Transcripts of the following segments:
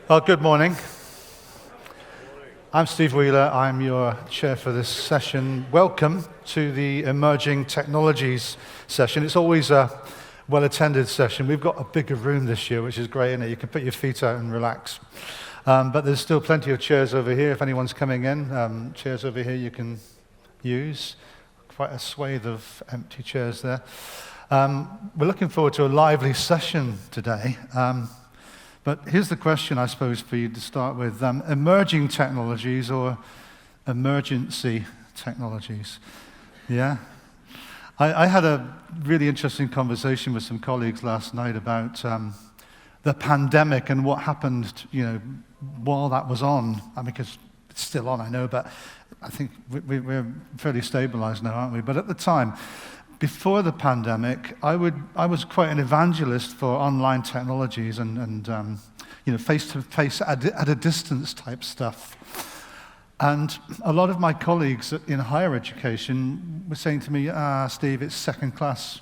Well, good morning. I'm Steve Wheeler. I'm your chair for this session. Welcome to the Emerging Technologies session. It's always a well-attended session. We've got a bigger room this year, which is great, isn't it? You can put your feet out and relax. But there's still plenty of chairs over here. If anyone's coming in, chairs over here you can use. Quite a swathe of empty chairs there. We're looking forward to a lively session today. But here's the question, I suppose, for you to start with. Emerging technologies or emergency technologies? Yeah? I had a really interesting conversation with some colleagues last night about the pandemic and what happened, while that was on. I mean, because it's still on, I know, but I think we're fairly stabilized now, aren't we? But at the time, before the pandemic, I was quite an evangelist for online technologies and face-to-face at a distance type stuff. And a lot of my colleagues in higher education were saying to me, Steve, it's second class,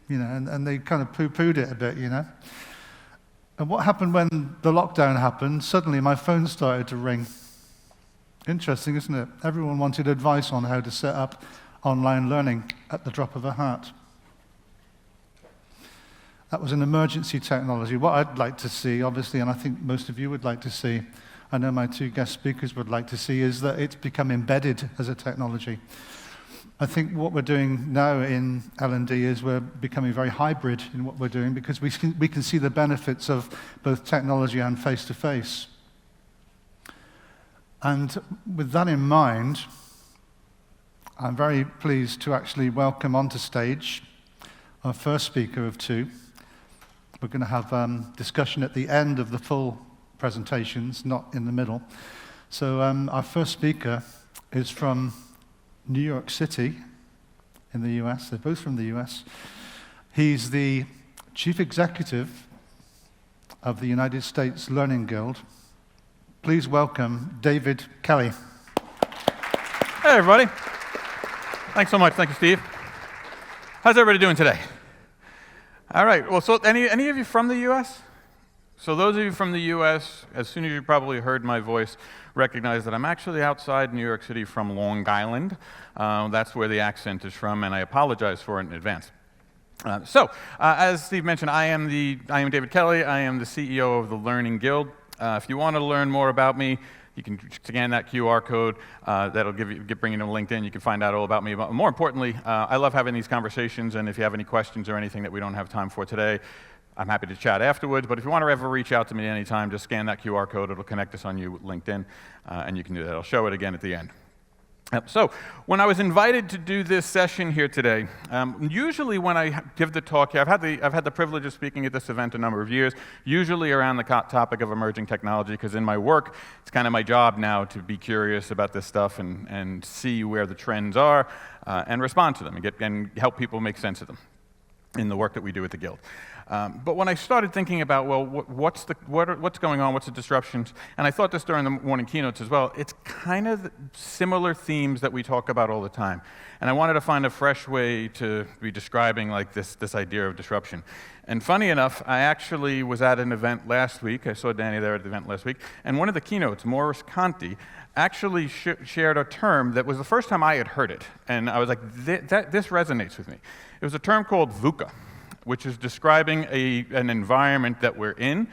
and they kind of poo-pooed it a bit, And what happened when the lockdown happened? Suddenly my phone started to ring. Interesting, isn't it? Everyone wanted advice on how to set up online learning at the drop of a hat. That was an emergency technology. What I'd like to see, obviously, and I think most of you would like to see, I know my two guest speakers would like to see, is that it's become embedded as a technology. I think what we're doing now in L&D is we're becoming very hybrid in what we're doing because we can see the benefits of both technology and face-to-face. And with that in mind, I'm very pleased to actually welcome onto stage our first speaker of two. We're going to have discussion at the end of the full presentations, not in the middle. So our first speaker is from New York City in the US. They're both from the US. He's the chief executive of the United States Learning Guild. Please welcome David Kelly. Hey, everybody. Thanks so much. Thank you, Steve. How's everybody doing today? All right. Well, so any of you from the U.S.? So those of you from the U.S., as soon as you probably heard my voice, recognize that I'm actually outside New York City from Long Island. That's where the accent is from, and I apologize for it in advance. As Steve mentioned, I am David Kelly. I am the CEO of the Learning Guild. If you want to learn more about me, you can scan that QR code. That'll bring you to LinkedIn. You can find out all about me. But more importantly, I love having these conversations, and if you have any questions or anything that we don't have time for today, I'm happy to chat afterwards. But if you want to ever reach out to me anytime, just scan that QR code. It'll connect us on you with LinkedIn, and you can do that. I'll show it again at the end. So when I was invited to do this session here today, usually when I give the talk here, I've had the privilege of speaking at this event a number of years, usually around the topic of emerging technology, because in my work, it's kind of my job now to be curious about this stuff and see where the trends are and respond to them and help people make sense of them in the work that we do at the Guild. But when I started thinking about, well, what's going on, what's the disruptions, and I thought this during the morning keynotes as well, it's kind of similar themes that we talk about all the time. And I wanted to find a fresh way to be describing like this idea of disruption. And funny enough, I actually was at an event last week. I saw Dani there at the event last week. And one of the keynotes, Morris Conti, actually shared a term that was the first time I had heard it. And I was like, this resonates with me. It was a term called VUCA, which is describing an environment that we're in,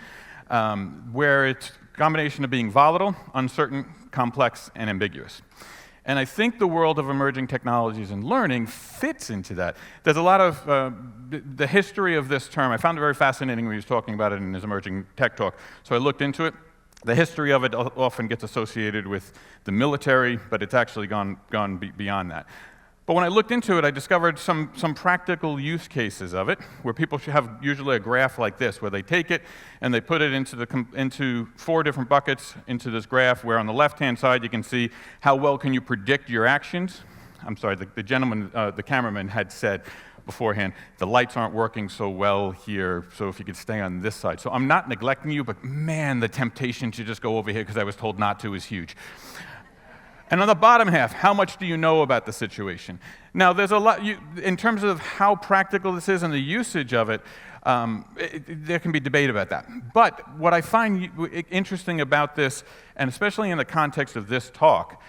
where it's a combination of being volatile, uncertain, complex, and ambiguous. And I think the world of emerging technologies and learning fits into that. There's a lot of the history of this term. I found it very fascinating when he was talking about it in his emerging tech talk. So I looked into it. The history of it often gets associated with the military, but it's actually gone beyond that. But when I looked into it, I discovered some practical use cases of it, where people should have usually a graph like this, where they take it and they put it into 4 different buckets into this graph, where on the left-hand side you can see how well can you predict your actions. I'm sorry, the gentleman, the cameraman had said beforehand, the lights aren't working so well here, so if you could stay on this side. So I'm not neglecting you, but man, the temptation to just go over here because I was told not to is huge. And on the bottom half, how much do you know about the situation? Now, there's a lot, in terms of how practical this is and the usage of it, there can be debate about that. But what I find interesting about this, and especially in the context of this talk,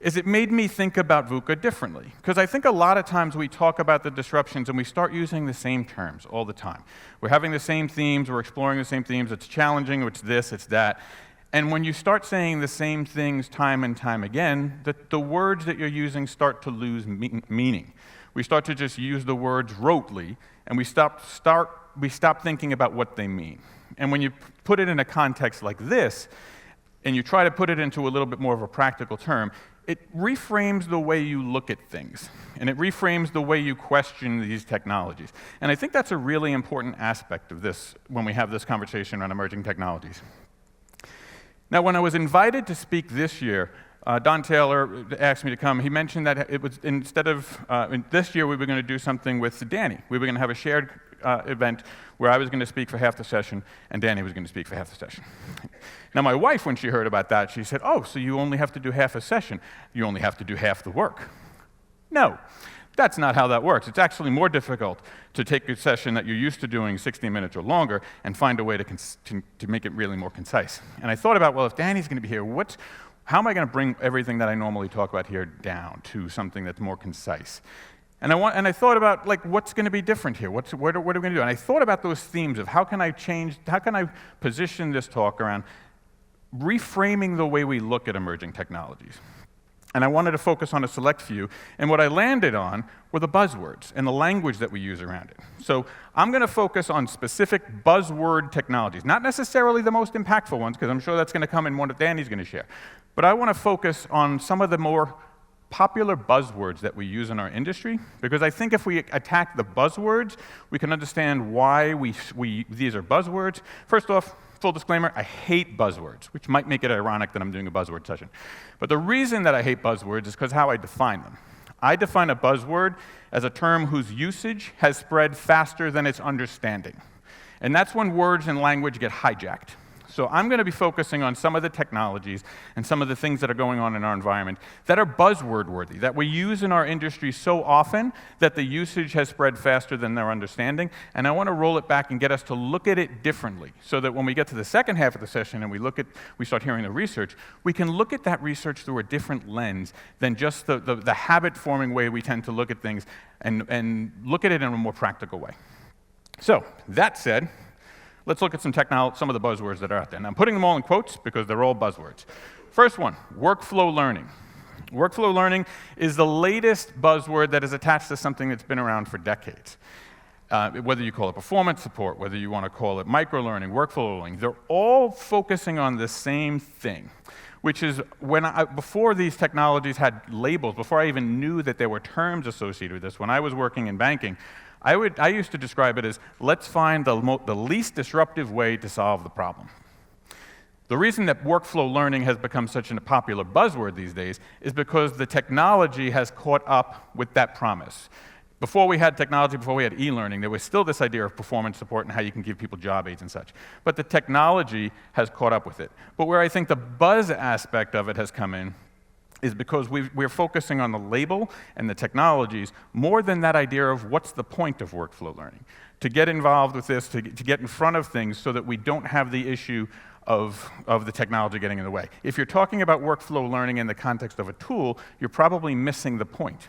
is it made me think about VUCA differently. Because I think a lot of times we talk about the disruptions and we start using the same terms all the time. We're having the same themes, we're exploring the same themes, it's challenging, it's this, it's that. And when you start saying the same things time and time again, the words that you're using start to lose meaning. We start to just use the words rotely, and we stop thinking about what they mean. And when you put it in a context like this, and you try to put it into a little bit more of a practical term, it reframes the way you look at things, and it reframes the way you question these technologies. And I think that's a really important aspect of this when we have this conversation on emerging technologies. Now, when I was invited to speak this year, Don Taylor asked me to come. He mentioned that it was instead of this year we were going to do something with Dani. We were going to have a shared event where I was going to speak for half the session and Dani was going to speak for half the session. Now, my wife, when she heard about that, she said, "Oh, so you only have to do half a session. You only have to do half the work." No. That's not how that works. It's actually more difficult to take a session that you're used to doing 60 minutes or longer and find a way to make it really more concise. And I thought about, well, if Dani's going to be here, how am I going to bring everything that I normally talk about here down to something that's more concise? And I thought about, like, what's going to be different here? What are we going to do? And I thought about those themes of how can I position this talk around reframing the way we look at emerging technologies. And I wanted to focus on a select few, and what I landed on were the buzzwords and the language that we use around it. So I'm going to focus on specific buzzword technologies, not necessarily the most impactful ones, because I'm sure that's going to come in one that Dani's going to share. But I want to focus on some of the more popular buzzwords that we use in our industry, because I think if we attack the buzzwords, we can understand why these are buzzwords. First off, full disclaimer, I hate buzzwords, which might make it ironic that I'm doing a buzzword session. But the reason that I hate buzzwords is because how I define them. I define a buzzword as a term whose usage has spread faster than its understanding. And that's when words and language get hijacked. So I'm going to be focusing on some of the technologies and some of the things that are going on in our environment that are buzzword-worthy, that we use in our industry so often that the usage has spread faster than their understanding. And I want to roll it back and get us to look at it differently so that when we get to the second half of the session and we start hearing the research, we can look at that research through a different lens than just the habit-forming way we tend to look at things and look at it in a more practical way. So, that said, let's look at some of the buzzwords that are out there. And I'm putting them all in quotes because they're all buzzwords. First one, workflow learning. Workflow learning is the latest buzzword that is attached to something that's been around for decades. Whether you call it performance support, whether you want to call it microlearning, workflow learning, they're all focusing on the same thing, which is before these technologies had labels, before I even knew that there were terms associated with this, when I was working in banking, I used to describe it as, let's find the least disruptive way to solve the problem. The reason that workflow learning has become such a popular buzzword these days is because the technology has caught up with that promise. Before we had technology, before we had e-learning, there was still this idea of performance support and how you can give people job aids and such. But the technology has caught up with it. But where I think the buzz aspect of it has come in is because we're focusing on the label and the technologies more than that idea of what's the point of workflow learning. To get involved with this, to get in front of things so that we don't have the issue of the technology getting in the way. If you're talking about workflow learning in the context of a tool, you're probably missing the point,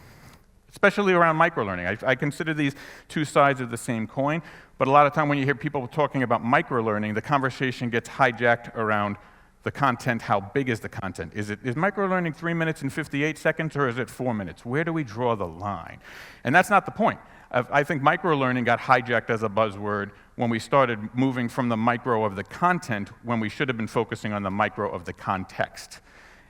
especially around microlearning. I consider these two sides of the same coin, but a lot of time when you hear people talking about microlearning, the conversation gets hijacked around the content. How big is the content? Is microlearning 3 minutes and 58 seconds, or is it 4 minutes? Where do we draw the line? And that's not the point. I think microlearning got hijacked as a buzzword when we started moving from the micro of the content when we should have been focusing on the micro of the context.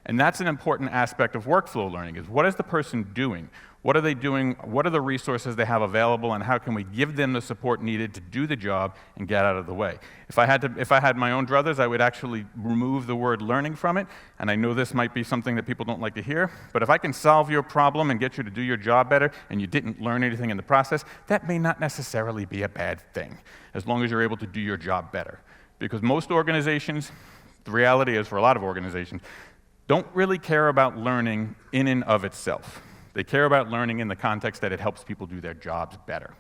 And that's an important aspect of workflow learning, is what is the person doing? What are they doing? What are the resources they have available, and how can we give them the support needed to do the job and get out of the way? If I had my own druthers, I would actually remove the word learning from it, and I know this might be something that people don't like to hear, but if I can solve your problem and get you to do your job better, and you didn't learn anything in the process, that may not necessarily be a bad thing, as long as you're able to do your job better. Because most organizations, the reality is for a lot of organizations, don't really care about learning in and of itself. They care about learning in the context that it helps people do their jobs better.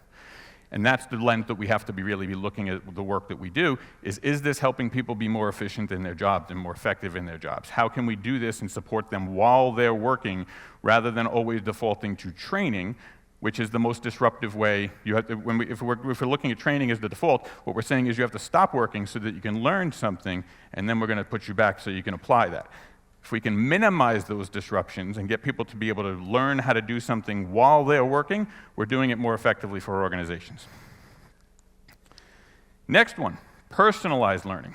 And that's the lens that we have to really be looking at the work that we do, is this helping people be more efficient in their jobs and more effective in their jobs? How can we do this and support them while they're working, rather than always defaulting to training, which is the most disruptive way. You have to, if we're looking at training as the default, what we're saying is you have to stop working so that you can learn something, and then we're going to put you back so you can apply that. If we can minimize those disruptions and get people to be able to learn how to do something while they're working, we're doing it more effectively for our organizations. Next one, personalized learning.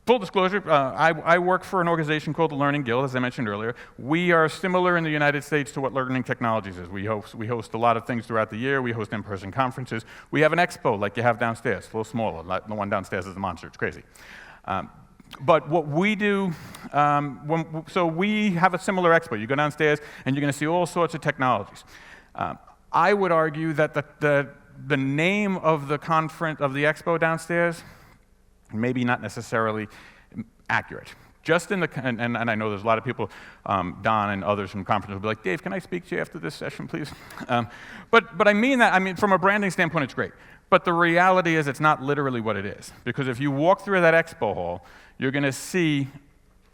Full disclosure, I work for an organization called the Learning Guild, as I mentioned earlier. We are similar in the United States to what Learning Technologies is. We host a lot of things throughout the year. We host in-person conferences. We have an expo like you have downstairs, a little smaller. The one downstairs is a monster. It's crazy. But what we do, so we have a similar expo. You go downstairs, and you're going to see all sorts of technologies. I would argue that the name of the conference, of the expo downstairs, maybe not necessarily accurate. Just in the, and I know there's a lot of people, Don and others from conferences will be like, Dave, can I speak to you after this session, please? But I mean that, from a branding standpoint, it's great. But the reality is it's not literally what it is. Because if you walk through that expo hall, you're going to see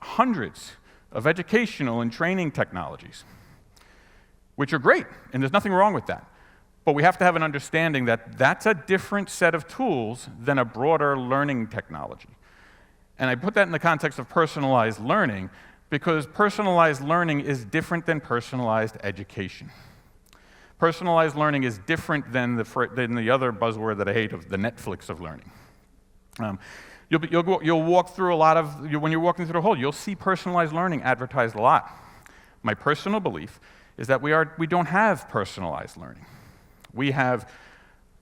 hundreds of educational and training technologies, which are great, and there's nothing wrong with that. But we have to have an understanding that that's a different set of tools than a broader learning technology. And I put that in the context of personalized learning, because personalized learning is different than personalized education. Personalized learning is different than the other buzzword that I hate, of the Netflix of learning. You'll walk through a lot of, when you're walking through the hall, you'll see personalized learning advertised a lot. My personal belief is that we don't have personalized learning. We have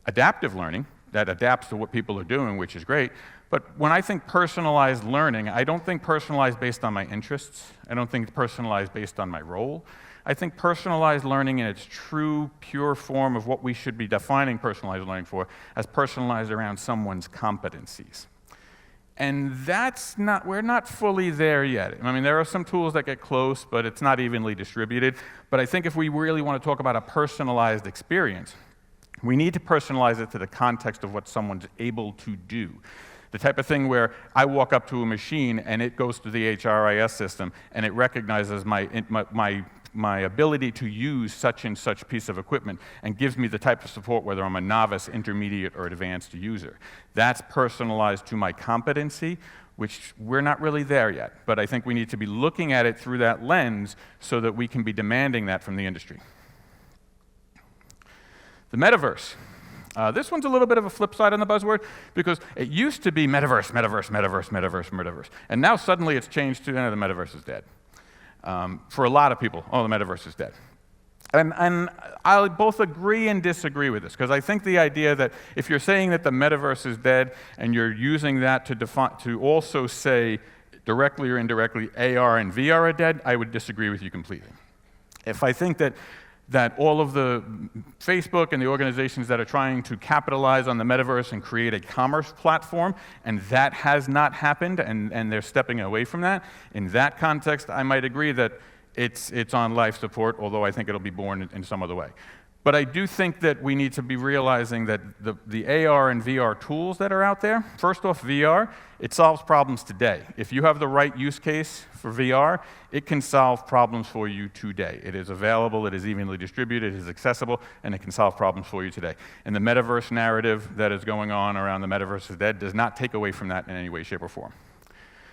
adaptive learning that adapts to what people are doing, which is great. But when I think personalized learning, I don't think personalized based on my interests. I don't think personalized based on my role. I think personalized learning in its true, pure form of what we should be defining personalized learning for, as personalized around someone's competencies. And we're not fully there yet. There are some tools that get close, but it's not evenly distributed. But I think if we really want to talk about a personalized experience, we need to personalize it to the context of what someone's able to do. The type of thing where I walk up to a machine and it goes to the HRIS system and it recognizes my ability to use such and such piece of equipment and gives me the type of support, whether I'm a novice, intermediate, or advanced user. That's personalized to my competency, which we're not really there yet. But I think we need to be looking at it through that lens so that we can be demanding that from the industry. The metaverse. This one's a little bit of a flip side on the buzzword, because it used to be metaverse, metaverse, metaverse, metaverse, metaverse. And now suddenly it's changed to, the metaverse is dead. For a lot of people, the metaverse is dead. And I both agree and disagree with this, because I think the idea that if you're saying that the metaverse is dead and you're using that to also say directly or indirectly AR and VR are dead, I would disagree with you completely. If I think that all of the Facebook and the organizations that are trying to capitalize on the metaverse and create a commerce platform, and that has not happened, and they're stepping away from that, in that context, I might agree that it's on life support, although I think it'll be born in some other way. But I do think that we need to be realizing that the AR and VR tools that are out there, first off, VR, it solves problems today. If you have the right use case for VR, it can solve problems for you today. It is available, it is evenly distributed, it is accessible, and it can solve problems for you today. And the metaverse narrative that is going on around the metaverse is dead does not take away from that in any way, shape, or form.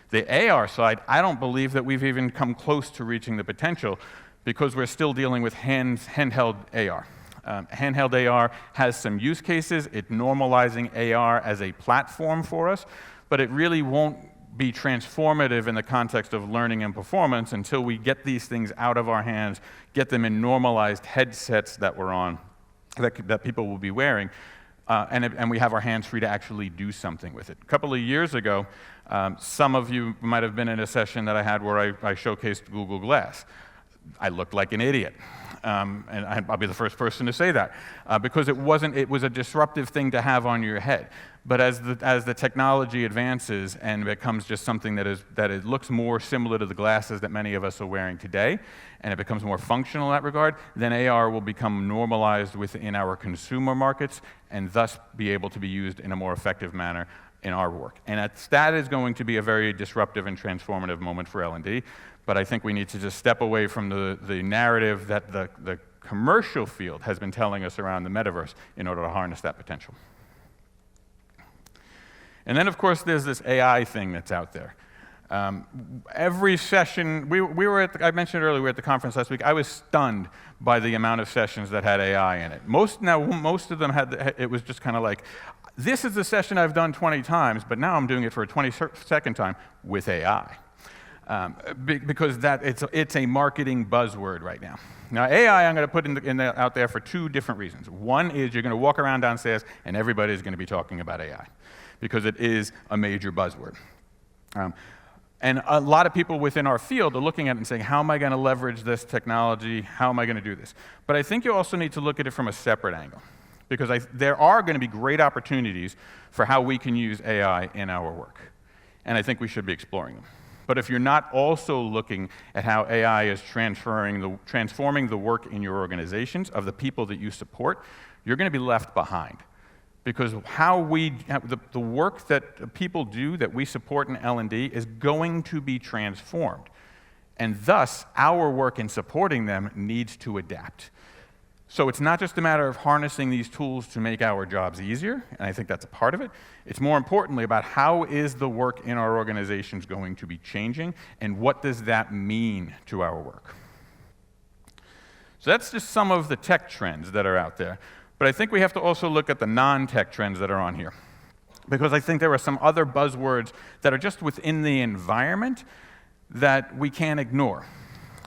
The AR side, I don't believe that we've even come close to reaching the potential, because we're still dealing with handheld AR. Handheld AR has some use cases. It's normalizing AR as a platform for us, but it really won't be transformative in the context of learning and performance until we get these things out of our hands, get them in normalized headsets that we're on, that people will be wearing, and we have our hands free to actually do something with it. A couple of years ago, some of you might have been in a session that I had where I showcased Google Glass. I looked like an idiot. And I'll be the first person to say that, because it was a disruptive thing to have on your head. But as the technology advances and becomes just something that it looks more similar to the glasses that many of us are wearing today, and it becomes more functional in that regard, then AR will become normalized within our consumer markets and thus be able to be used in a more effective manner in our work. And that is going to be a very disruptive and transformative moment for L&D, but I think we need to just step away from the narrative that the commercial field has been telling us around the metaverse in order to harness that potential. And then, of course, there's this AI thing that's out there. Every session, I mentioned earlier, we were at the conference last week. I was stunned by the amount of sessions that had AI in it. Most of them it was just kind of like, this is the session I've done 20 times, but now I'm doing it for a 22nd time with AI. Because it's a marketing buzzword right now. Now, AI I'm going to put out there for two different reasons. One is you're going to walk around downstairs and everybody's going to be talking about AI, because it is a major buzzword. And a lot of people within our field are looking at it and saying, how am I going to leverage this technology? How am I going to do this? But I think you also need to look at it from a separate angle, because there are going to be great opportunities for how we can use AI in our work. And I think we should be exploring them. But if you're not also looking at how AI is transforming the work in your organizations of the people that you support, you're going to be left behind. Because the work that people do that we support in L&D is going to be transformed. And thus, our work in supporting them needs to adapt. So it's not just a matter of harnessing these tools to make our jobs easier, and I think that's a part of it. It's more importantly about how is the work in our organizations going to be changing, and what does that mean to our work. So that's just some of the tech trends that are out there. But I think we have to also look at the non-tech trends that are on here, because I think there are some other buzzwords that are just within the environment that we can't ignore.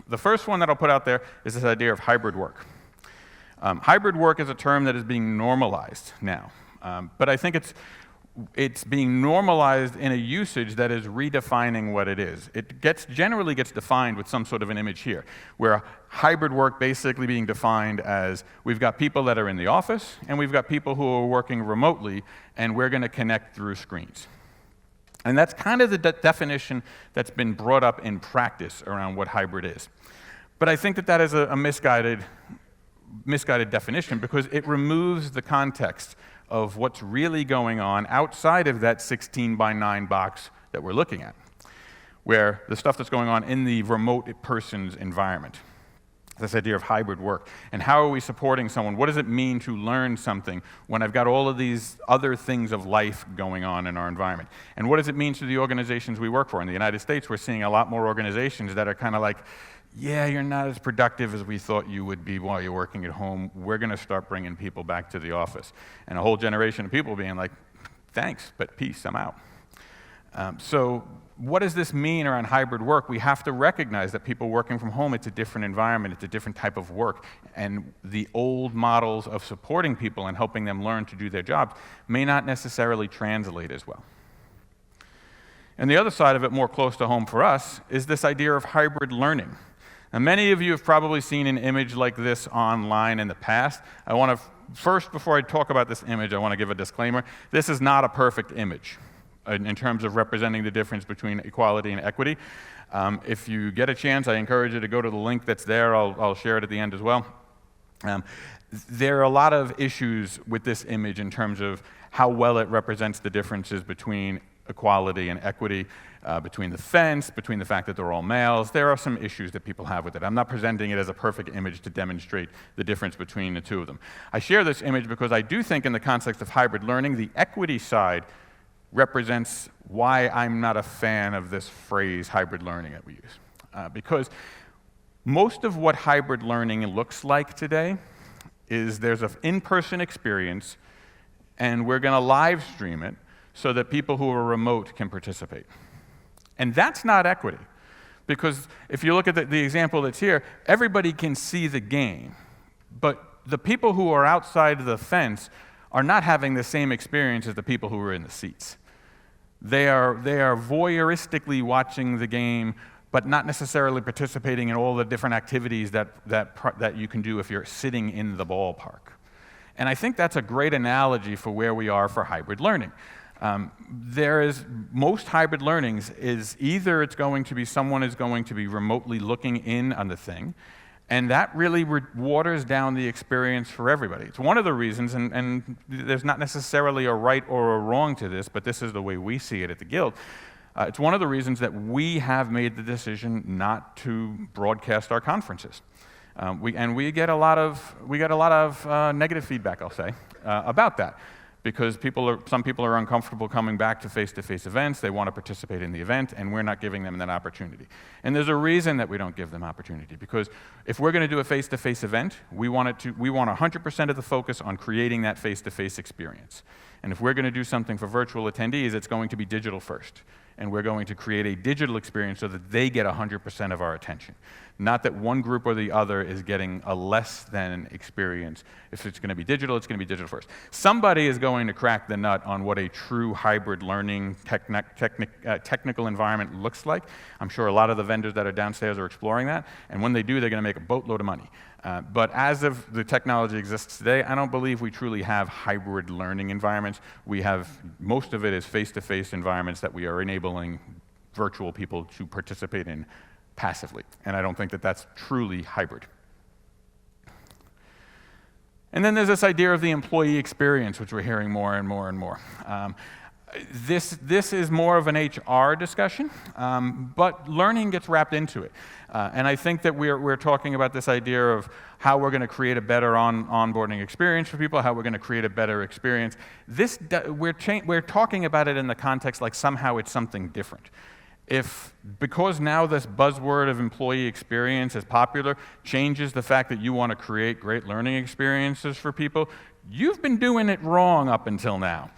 The first one that I'll put out there is this idea of hybrid work. Hybrid work is a term that is being normalized now, but I think it's being normalized in a usage that is redefining what it is. It generally gets defined with some sort of an image here, where hybrid work basically being defined as we've got people that are in the office, and we've got people who are working remotely, and we're going to connect through screens. And that's kind of the definition that's been brought up in practice around what hybrid is. But I think that is a misguided definition, because it removes the context of what's really going on outside of that 16 by 9 box that we're looking at, where the stuff that's going on in the remote person's environment. This idea of hybrid work. And how are we supporting someone? What does it mean to learn something when I've got all of these other things of life going on in our environment? And what does it mean to the organizations we work for? In the United States, we're seeing a lot more organizations that are kind of like, yeah, you're not as productive as we thought you would be while you're working at home. We're going to start bringing people back to the office. And a whole generation of people being like, thanks, but peace, I'm out. So what does this mean around hybrid work? We have to recognize that people working from home, it's a different environment, it's a different type of work, and the old models of supporting people and helping them learn to do their jobs may not necessarily translate as well. And the other side of it, more close to home for us, is this idea of hybrid learning. Now, many of you have probably seen an image like this online in the past. I want to, first, before I talk about this image, I want to give a disclaimer. This is not a perfect image in terms of representing the difference between equality and equity. If you get a chance, I encourage you to go to the link that's there. I'll share it at the end as well. There are a lot of issues with this image in terms of how well it represents the differences between equality and equity, between the fence, between the fact that they're all males. There are some issues that people have with it. I'm not presenting it as a perfect image to demonstrate the difference between the two of them. I share this image because I do think in the context of hybrid learning, the equity side represents why I'm not a fan of this phrase, hybrid learning, that we use. Because most of what hybrid learning looks like today is there's an in-person experience, and we're going to live stream it so that people who are remote can participate. And that's not equity, because if you look at the example that's here, everybody can see the game, but the people who are outside of the fence are not having the same experience as the people who are in the seats. They are voyeuristically watching the game but not necessarily participating in all the different activities that you can do if you're sitting in the ballpark. And I think that's a great analogy for where we are for hybrid learning. Most hybrid learnings is either it's going to be someone is going to be remotely looking in on the thing, and that really waters down the experience for everybody. It's one of the reasons, and there's not necessarily a right or a wrong to this, but this is the way we see it at the Guild. It's one of the reasons that we have made the decision not to broadcast our conferences. We get a lot of negative feedback, I'll say, about that. Because some people are uncomfortable coming back to face-to-face events. They want to participate in the event, and we're not giving them that opportunity. And there's a reason that we don't give them opportunity, because if we're going to do a face-to-face event, we want 100% of the focus on creating that face-to-face experience. And if we're going to do something for virtual attendees, it's going to be digital first. And we're going to create a digital experience so that they get 100% of our attention. Not that one group or the other is getting a less than experience. If it's going to be digital, it's going to be digital first. Somebody is going to crack the nut on what a true hybrid learning technical environment looks like. I'm sure a lot of the vendors that are downstairs are exploring that. And when they do, they're going to make a boatload of money. But as of the technology exists today, I don't believe we truly have hybrid learning environments. Most of it is face-to-face environments that we are enabling virtual people to participate in passively. And I don't think that that's truly hybrid. And then there's this idea of the employee experience, which we're hearing more and more and more. This is more of an HR discussion, but learning gets wrapped into it. And I think that we're talking about this idea of how we're going to create a better onboarding experience for people, how we're going to create a better experience. We're talking about it in the context like somehow it's something different. Because now this buzzword of employee experience is popular, changes the fact that you want to create great learning experiences for people, you've been doing it wrong up until now.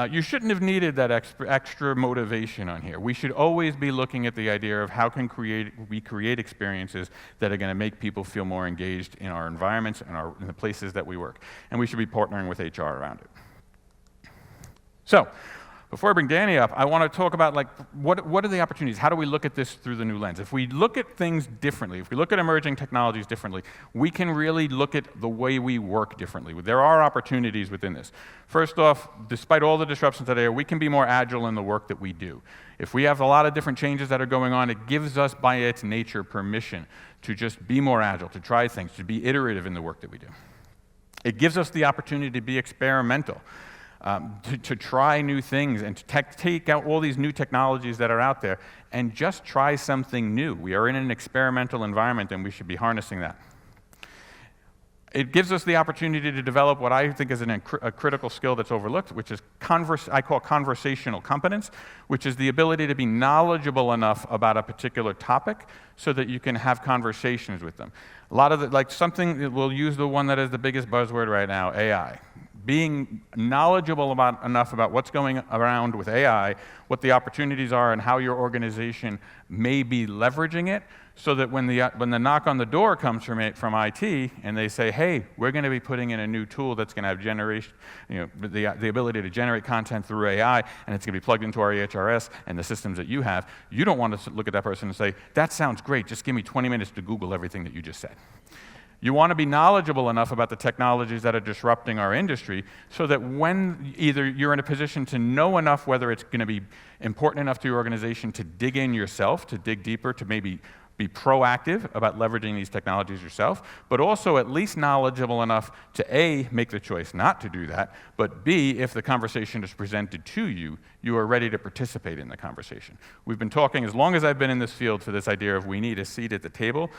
You shouldn't have needed that extra motivation on here. We should always be looking at the idea of how can we create experiences that are going to make people feel more engaged in our environments and in the places that we work. And we should be partnering with HR around it. So, before I bring Dani up, I want to talk about what are the opportunities? How do we look at this through the new lens? If we look at things differently, if we look at emerging technologies differently, we can really look at the way we work differently. There are opportunities within this. First off, despite all the disruptions that are there, we can be more agile in the work that we do. If we have a lot of different changes that are going on, it gives us, by its nature, permission to just be more agile, to try things, to be iterative in the work that we do. It gives us the opportunity to be experimental. To try new things and to take out all these new technologies that are out there and just try something new. We are in an experimental environment and we should be harnessing that. It gives us the opportunity to develop what I think is a critical skill that's overlooked, which is I call conversational competence, which is the ability to be knowledgeable enough about a particular topic so that you can have conversations with them. A lot of we'll use the one that is the biggest buzzword right now, AI. Being knowledgeable enough about what's going around with AI, what the opportunities are, and how your organization may be leveraging it, so that when the knock on the door comes from IT and they say, "Hey, we're going to be putting in a new tool that's going to have the ability to generate content through AI, and it's going to be plugged into our EHRS and the systems that you have," you don't want to look at that person and say, "That sounds great. Just give me 20 minutes to Google everything that you just said." You want to be knowledgeable enough about the technologies that are disrupting our industry so that when either you're in a position to know enough whether it's going to be important enough to your organization to dig in yourself, to dig deeper, to maybe be proactive about leveraging these technologies yourself, but also at least knowledgeable enough to A, make the choice not to do that, but B, if the conversation is presented to you, you are ready to participate in the conversation. We've been talking, as long as I've been in this field, to this idea of we need a seat at the table.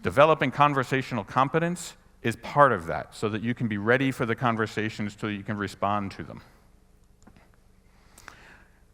Developing conversational competence is part of that, so that you can be ready for the conversations so that you can respond to them.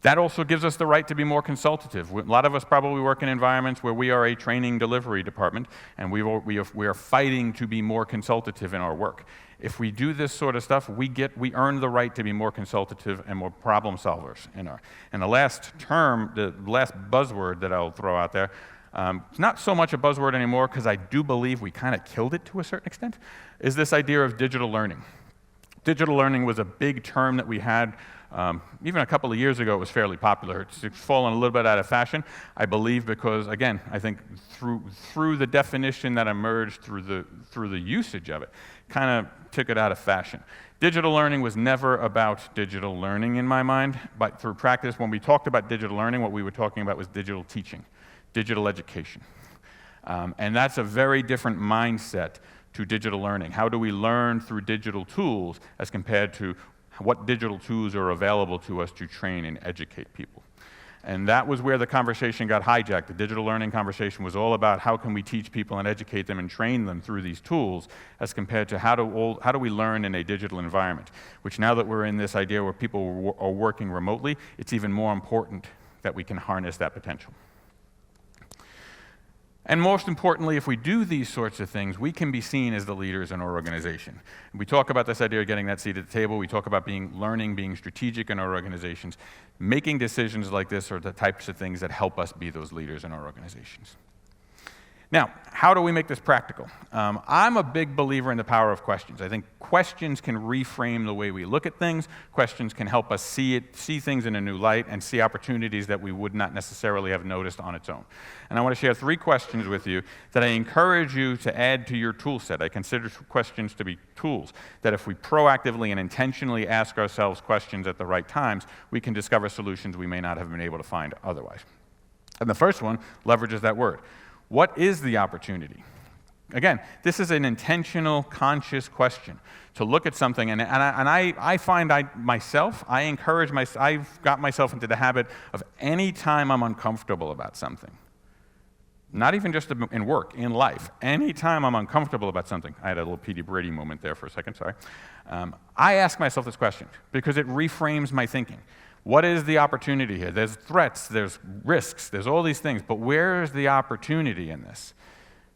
That also gives us the right to be more consultative. A lot of us probably work in environments where we are a training delivery department, and we are fighting to be more consultative in our work. If we do this sort of stuff, we earn the right to be more consultative and more problem solvers in our. And the last buzzword that I'll throw out there, it's not so much a buzzword anymore because I do believe we kind of killed it to a certain extent, is this idea of digital learning. Digital learning was a big term that we had. Even a couple of years ago, it was fairly popular. It's fallen a little bit out of fashion, I believe, because, again, I think through the definition that emerged through the usage of it, kind of took it out of fashion. Digital learning was never about digital learning in my mind, but through practice, when we talked about digital learning, what we were talking about was digital teaching, digital education. And that's a very different mindset to digital learning. How do we learn through digital tools as compared to what digital tools are available to us to train and educate people? And that was where the conversation got hijacked. The digital learning conversation was all about how can we teach people and educate them and train them through these tools as compared to how do we learn in a digital environment, which now that we're in this idea where people are working remotely, it's even more important that we can harness that potential. And most importantly, if we do these sorts of things, we can be seen as the leaders in our organization. We talk about this idea of getting that seat at the table. We talk about learning, being strategic in our organizations. Making decisions like this are the types of things that help us be those leaders in our organizations. Now, how do we make this practical? I'm a big believer in the power of questions. I think questions can reframe the way we look at things. Questions can help us see things in a new light and see opportunities that we would not necessarily have noticed on its own. And I want to share 3 questions with you that I encourage you to add to your tool set. I consider questions to be tools that if we proactively and intentionally ask ourselves questions at the right times, we can discover solutions we may not have been able to find otherwise. And the first one leverages that word. What is the opportunity? Again, this is an intentional, conscious question to look at something, and I find I've got myself into the habit of any time I'm uncomfortable about something, not even just in work, in life, any time I'm uncomfortable about something, I had a little P.D. Brady moment there for a second, sorry, I ask myself this question because it reframes my thinking. What is the opportunity here? There's threats, there's risks, there's all these things, but where is the opportunity in this?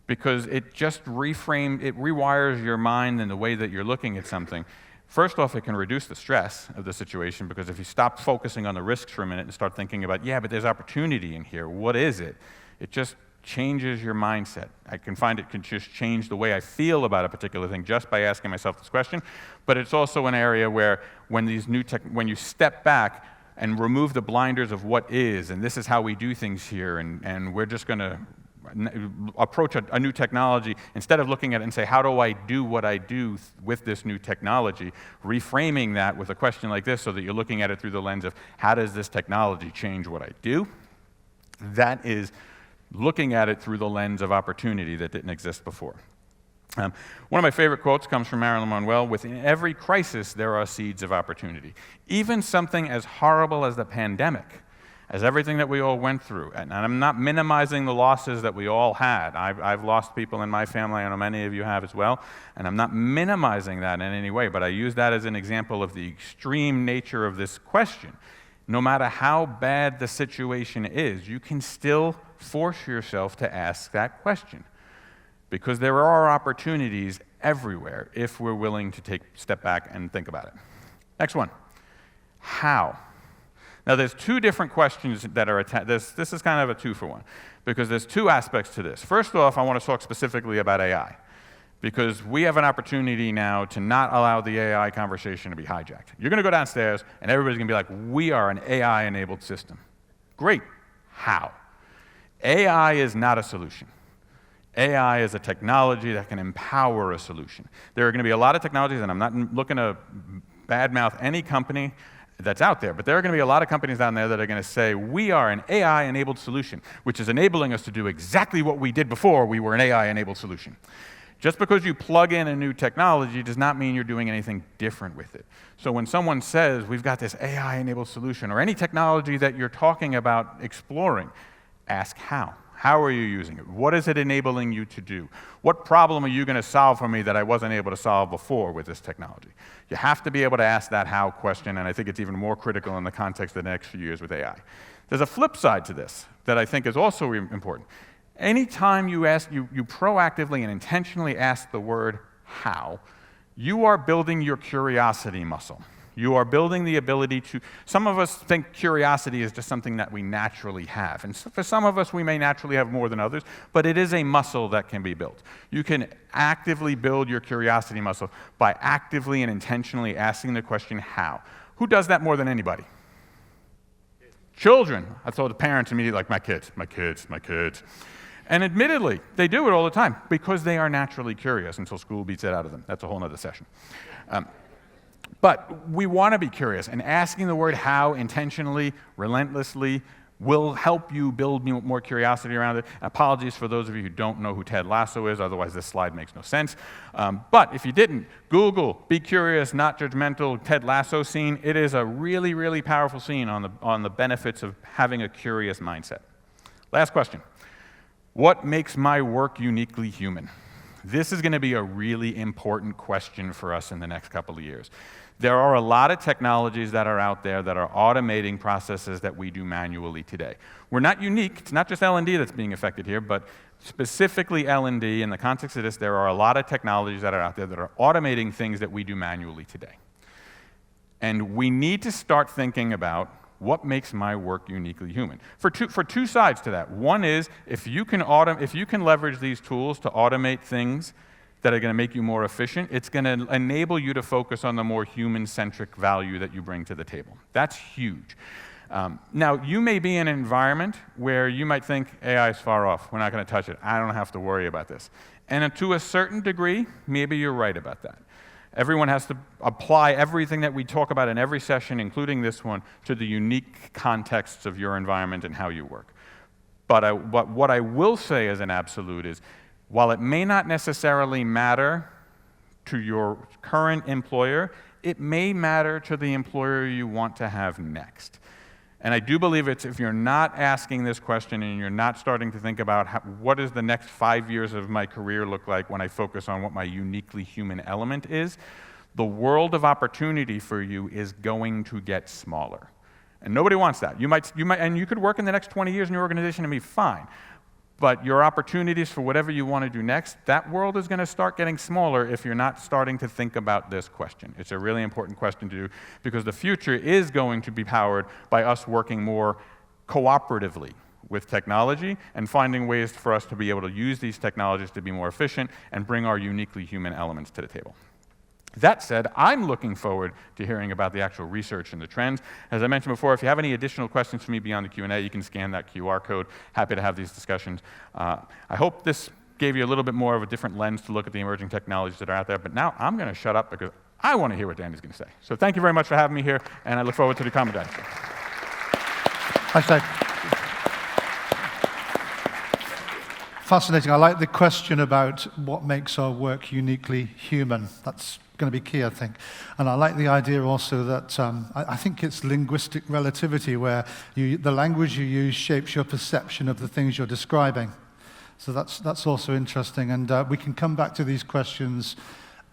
Because it just rewires your mind in the way that you're looking at something. First off, it can reduce the stress of the situation, because if you stop focusing on the risks for a minute and start thinking about, yeah, but there's opportunity in here, what is it? It just changes your mindset. I can find it can just change the way I feel about a particular thing just by asking myself this question, but it's also an area where when you step back and remove the blinders of what is, and this is how we do things here, and we're just going to approach a new technology, instead of looking at it and say, how do I do what I do with this new technology, reframing that with a question like this so that you're looking at it through the lens of, how does this technology change what I do? That is looking at it through the lens of opportunity that didn't exist before. One of my favorite quotes comes from Marilyn Monroe: within every crisis, there are seeds of opportunity. Even something as horrible as the pandemic, as everything that we all went through, and I'm not minimizing the losses that we all had. I've lost people in my family, I know many of you have as well, and I'm not minimizing that in any way, but I use that as an example of the extreme nature of this question. No matter how bad the situation is, you can still force yourself to ask that question, because there are opportunities everywhere if we're willing to step back and think about it. Next one, how? Now there's 2 different questions that are attached. This is kind of a 2-for-1, because there's 2 aspects to this. First off, I want to talk specifically about AI, because we have an opportunity now to not allow the AI conversation to be hijacked. You're going to go downstairs, and everybody's going to be like, we are an AI-enabled system. Great. How? AI is not a solution. AI is a technology that can empower a solution. There are going to be a lot of technologies, and I'm not looking to badmouth any company that's out there, but there are going to be a lot of companies down there that are going to say, we are an AI-enabled solution, which is enabling us to do exactly what we did before we were an AI-enabled solution. Just because you plug in a new technology does not mean you're doing anything different with it. So when someone says, we've got this AI-enabled solution, or any technology that you're talking about exploring, ask how. How are you using it? What is it enabling you to do? What problem are you going to solve for me that I wasn't able to solve before with this technology? You have to be able to ask that how question, and I think it's even more critical in the context of the next few years with AI. There's a flip side to this that I think is also important. Anytime you proactively and intentionally ask the word how, you are building your curiosity muscle. You are building the ability to, some of us think curiosity is just something that we naturally have. And for some of us, we may naturally have more than others, but it is a muscle that can be built. You can actively build your curiosity muscle by actively and intentionally asking the question, how? Who does that more than anybody? Children. I told the parents immediately, like, my kids, my kids, my kids. And admittedly, they do it all the time because they are naturally curious until school beats it out of them. That's a whole other session. But we want to be curious, and asking the word how intentionally, relentlessly, will help you build more curiosity around it. Apologies for those of you who don't know who Ted Lasso is, otherwise this slide makes no sense. But if you didn't, Google, be curious, not judgmental, Ted Lasso scene. It is a really, really powerful scene on the benefits of having a curious mindset. Last question. What makes my work uniquely human? This is going to be a really important question for us in the next couple of years. There are a lot of technologies that are out there that are automating processes that we do manually today. We're not unique. It's not just L&D that's being affected here, but specifically L&D. In the context of this, there are a lot of technologies that are out there that are automating things that we do manually today. And we need to start thinking about what makes my work uniquely human? For two sides to that. One is, if you can leverage these tools to automate things that are going to make you more efficient, it's going to enable you to focus on the more human-centric value that you bring to the table. That's huge. Now, you may be in an environment where you might think, AI is far off. We're not going to touch it. I don't have to worry about this. And to a certain degree, maybe you're right about that. Everyone has to apply everything that we talk about in every session, including this one, to the unique contexts of your environment and how you work. But what I will say as an absolute is, while it may not necessarily matter to your current employer, it may matter to the employer you want to have next. And I do believe if you're not asking this question and you're not starting to think about what does the next 5 years of my career look like when I focus on what my uniquely human element is, the world of opportunity for you is going to get smaller. And nobody wants that. And you could work in the next 20 years in your organization and be fine. But your opportunities for whatever you want to do next, that world is going to start getting smaller if you're not starting to think about this question. It's a really important question to do because the future is going to be powered by us working more cooperatively with technology and finding ways for us to be able to use these technologies to be more efficient and bring our uniquely human elements to the table. That said, I'm looking forward to hearing about the actual research and the trends. As I mentioned before, if you have any additional questions for me beyond the Q&A, you can scan that QR code. Happy to have these discussions. I hope this gave you a little bit more of a different lens to look at the emerging technologies that are out there. But now I'm going to shut up because I want to hear what Dani's going to say. So thank you very much for having me here, and I look forward to the comment. Thanks, Dave. Fascinating. I like the question about what makes our work uniquely human. That's going to be key, I think. And I like the idea also that I think it's linguistic relativity, where the language you use shapes your perception of the things you're describing. So that's also interesting. And we can come back to these questions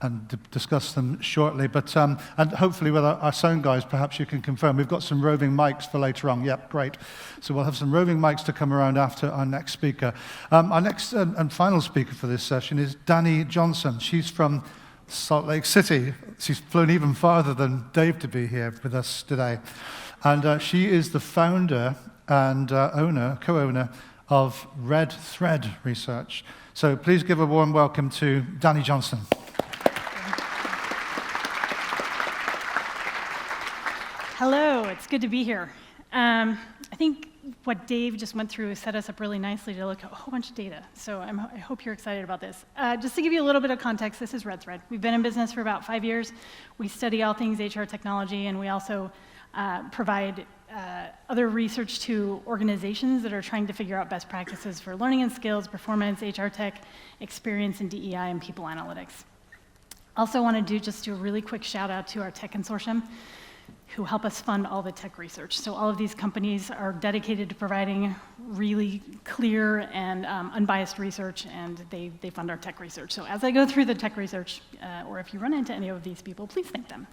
and discuss them shortly. But and hopefully with our sound guys, perhaps you can confirm. We've got some roving mics for later on. Yep, great. So we'll have some roving mics to come around after our next speaker. Our next and final speaker for this session is Dani Johnson. She's from Salt Lake City. She's flown even farther than Dave to be here with us today. And she is the founder and co-owner of Red Thread Research. So please give a warm welcome to Dani Johnson. Hello, it's good to be here. I think what Dave just went through set us up really nicely to look at a whole bunch of data. So I hope you're excited about this. Just to give you a little bit of context, this is Red Thread. We've been in business for about 5 years. We study all things HR technology, and we also provide other research to organizations that are trying to figure out best practices for learning and skills, performance, HR tech, experience, and DEI, and people analytics. Also want to do a really quick shout out to our tech consortium, who help us fund all the tech research. So all of these companies are dedicated to providing really clear and unbiased research, and they fund our tech research. So as I go through the tech research, or if you run into any of these people, please thank them.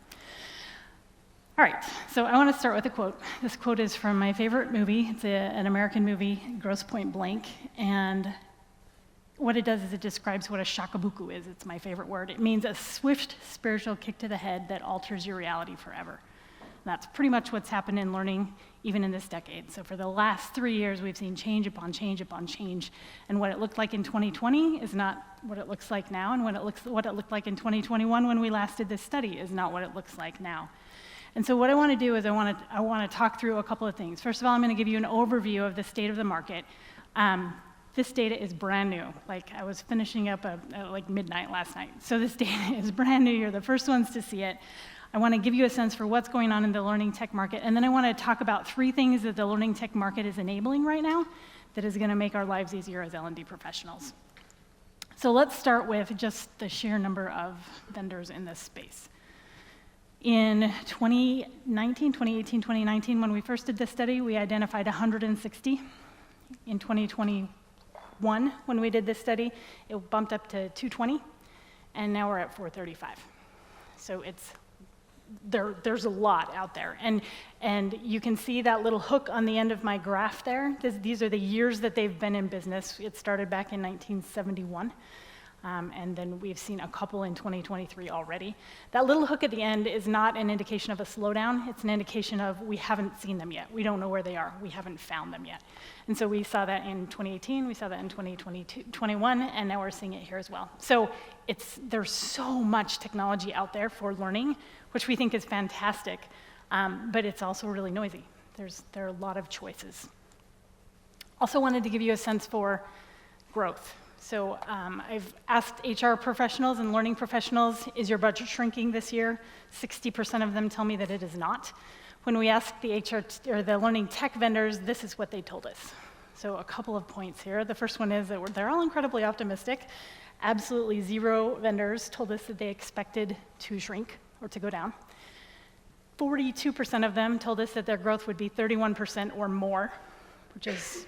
All right, so I want to start with a quote. This quote is from my favorite movie. It's an American movie, Grosse Point Blank, and what it does is it describes what a shakabuku is. It's my favorite word. It means a swift spiritual kick to the head that alters your reality forever. That's pretty much what's happened in learning even in this decade. So for the last 3 years, we've seen change upon change upon change. And what it looked like in 2020 is not what it looks like now. And what it looked like in 2021 when we last did this study is not what it looks like now. And so what I want to do is I want to talk through a couple of things. First of all, I'm going to give you an overview of the state of the market. This data is brand new. Like, I was finishing up at like midnight last night. So this data is brand new. You're the first ones to see it. I want to give you a sense for what's going on in the learning tech market, and then I want to talk about 3 things that the learning tech market is enabling right now that is going to make our lives easier as L&D professionals. So let's start with just the sheer number of vendors in this space. In 2018, 2019, when we first did this study, we identified 160. In 2021, when we did this study, it bumped up to 220, and now we're at 435. So there's a lot out there. And you can see that little hook on the end of my graph there. These are the years that they've been in business. It started back in 1971. And then we've seen a couple in 2023 already. That little hook at the end is not an indication of a slowdown. It's an indication of we haven't seen them yet. We don't know where they are. We haven't found them yet. And so we saw that in 2018, we saw that in 2021, and now we're seeing it here as well. So there's so much technology out there for learning, which we think is fantastic, but it's also really noisy. There are a lot of choices. Also wanted to give you a sense for growth. So I've asked HR professionals and learning professionals, is your budget shrinking this year? 60% of them tell me that it is not. When we asked the HR or the learning tech vendors, this is what they told us. So a couple of points here. The first one is that they're all incredibly optimistic. Absolutely 0 vendors told us that they expected to shrink or to go down. 42% of them told us that their growth would be 31% or more, which is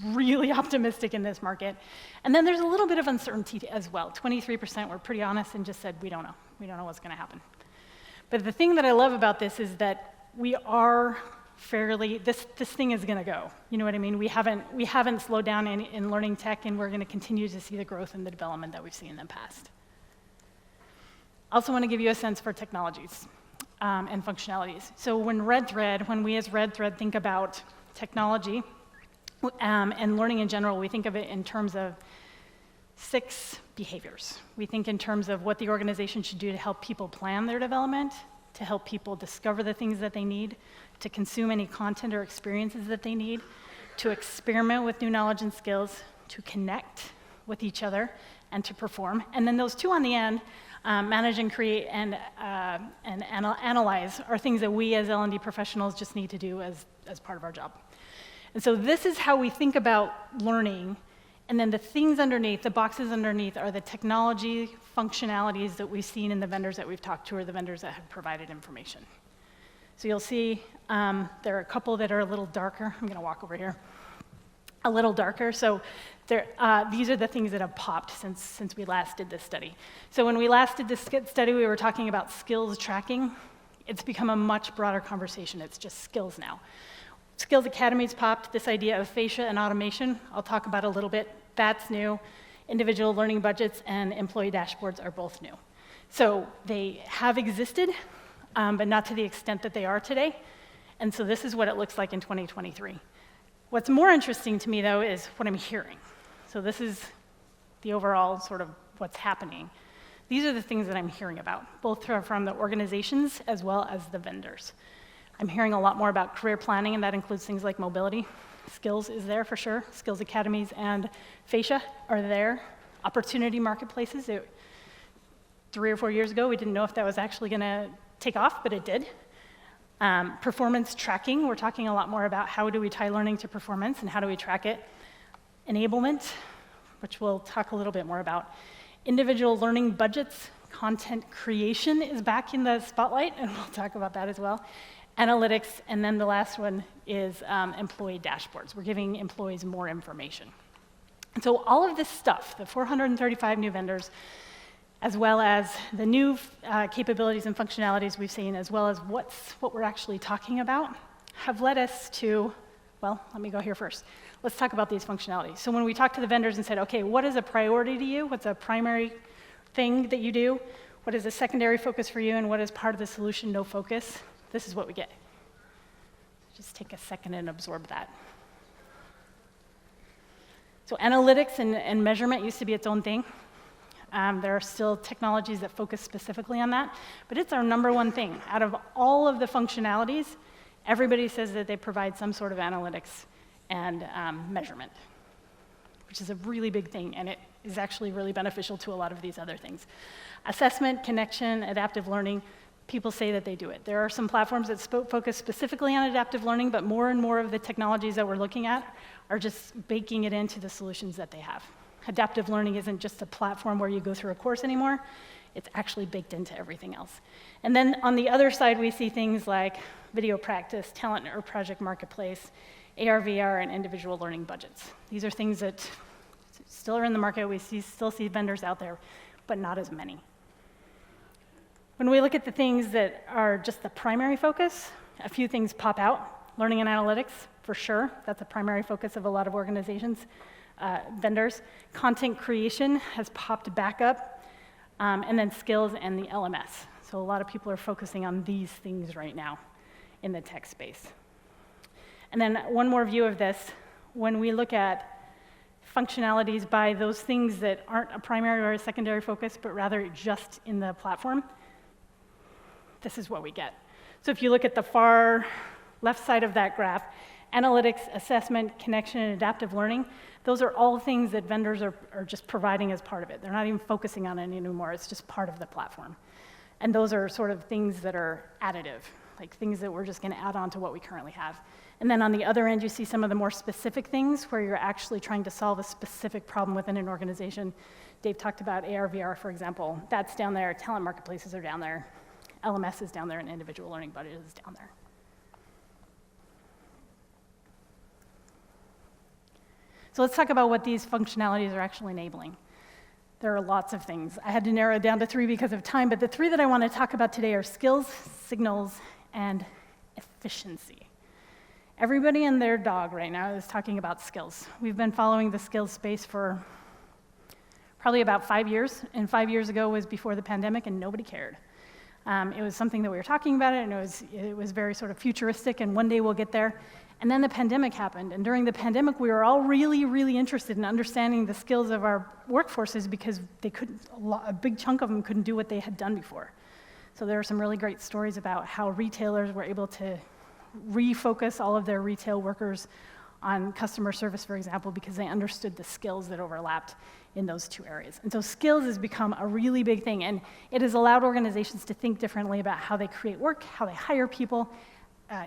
really optimistic in this market. And then there's a little bit of uncertainty as well. 23% were pretty honest and just said, we don't know. We don't know what's going to happen. But the thing that I love about this is that we are this thing is going to go. You know what I mean? We haven't slowed down in learning tech, and we're going to continue to see the growth and the development that we've seen in the past. I also want to give you a sense for technologies and functionalities. So when we as Red Thread think about technology, and learning in general, we think of it in terms of 6 behaviors. We think in terms of what the organization should do to help people plan their development, to help people discover the things that they need, to consume any content or experiences that they need, to experiment with new knowledge and skills, to connect with each other, and to perform. And then those 2 on the end, manage and create and analyze, are things that we as L&D professionals just need to do as part of our job. And so this is how we think about learning, and then the things underneath, the boxes underneath, are the technology functionalities that we've seen in the vendors that we've talked to or the vendors that have provided information. So you'll see there are a couple that are a little darker. I'm going to walk over here. A little darker. So these are the things that have popped since we last did this study. So when we last did this study, we were talking about skills tracking. It's become a much broader conversation. It's just skills now. Skills Academies popped, this idea of fascia and automation, I'll talk about a little bit. That's new. Individual learning budgets and employee dashboards are both new. So they have existed, but not to the extent that they are today. And so this is what it looks like in 2023. What's more interesting to me, though, is what I'm hearing. So this is the overall sort of what's happening. These are the things that I'm hearing about, both from the organizations as well as the vendors. I'm hearing a lot more about career planning, and that includes things like mobility. Skills is there for sure. Skills Academies and Fascia are there. Opportunity marketplaces. 3 or 4 years ago, we didn't know if that was actually going to take off, but it did. Performance tracking. We're talking a lot more about how do we tie learning to performance and how do we track it. Enablement, which we'll talk a little bit more about. Individual learning budgets. Content creation is back in the spotlight, and we'll talk about that as well. Analytics, and then the last one is employee dashboards. We're giving employees more information. And so all of this stuff, the 435 new vendors, as well as the new capabilities and functionalities we've seen, as well as what we're actually talking about, have led us to Well, let me go here first. Let's talk about these functionalities. So when we talked to the vendors and said, okay, what is a priority to you? What's a primary thing that you do? What is a secondary focus for you? And what is part of the solution, no focus? This is what we get. Just take a second and absorb that. So analytics and measurement used to be its own thing. There are still technologies that focus specifically on that, but it's our number one thing. Out of all of the functionalities, everybody says that they provide some sort of analytics and measurement, which is a really big thing, and it is actually really beneficial to a lot of these other things. Assessment, connection, adaptive learning, people say that they do it. There are some platforms that focus specifically on adaptive learning, but more and more of the technologies that we're looking at are just baking it into the solutions that they have. Adaptive learning isn't just a platform where you go through a course anymore. It's actually baked into everything else. And then on the other side, we see things like video practice, talent or project marketplace, AR, VR, and individual learning budgets. These are things that still are in the market. We still see vendors out there, but not as many. When we look at the things that are just the primary focus, a few things pop out. Learning and analytics, for sure. That's a primary focus of a lot of organizations, vendors. Content creation has popped back up, and then skills and the LMS. So a lot of people are focusing on these things right now in the tech space. And then one more view of this. When we look at functionalities by those things that aren't a primary or a secondary focus, but rather just in the platform, this is what we get. So if you look at the far left side of that graph, analytics, assessment, connection, and adaptive learning, those are all things that vendors are just providing as part of it. They're not even focusing on it anymore. It's just part of the platform. And those are sort of things that are additive, like things that we're just going to add on to what we currently have. And then on the other end, you see some of the more specific things where you're actually trying to solve a specific problem within an organization. Dave talked about AR, VR, for example. That's down there. Talent marketplaces are down there. LMS is down there, and individual learning budget is down there. So let's talk about what these functionalities are actually enabling. There are lots of things. I had to narrow it down to 3 because of time, but the 3 that I want to talk about today are skills, signals, and efficiency. Everybody and their dog right now is talking about skills. We've been following the skills space for probably about 5 years, and 5 years ago was before the pandemic, and nobody cared. It was something that we were talking about, and it was very sort of futuristic, and one day we'll get there. And then the pandemic happened, and during the pandemic, we were all really, really interested in understanding the skills of our workforces because a big chunk of them couldn't do what they had done before. So there are some really great stories about how retailers were able to refocus all of their retail workers on customer service, for example, because they understood the skills that overlapped in those 2 areas. And so skills has become a really big thing, and it has allowed organizations to think differently about how they create work, how they hire people.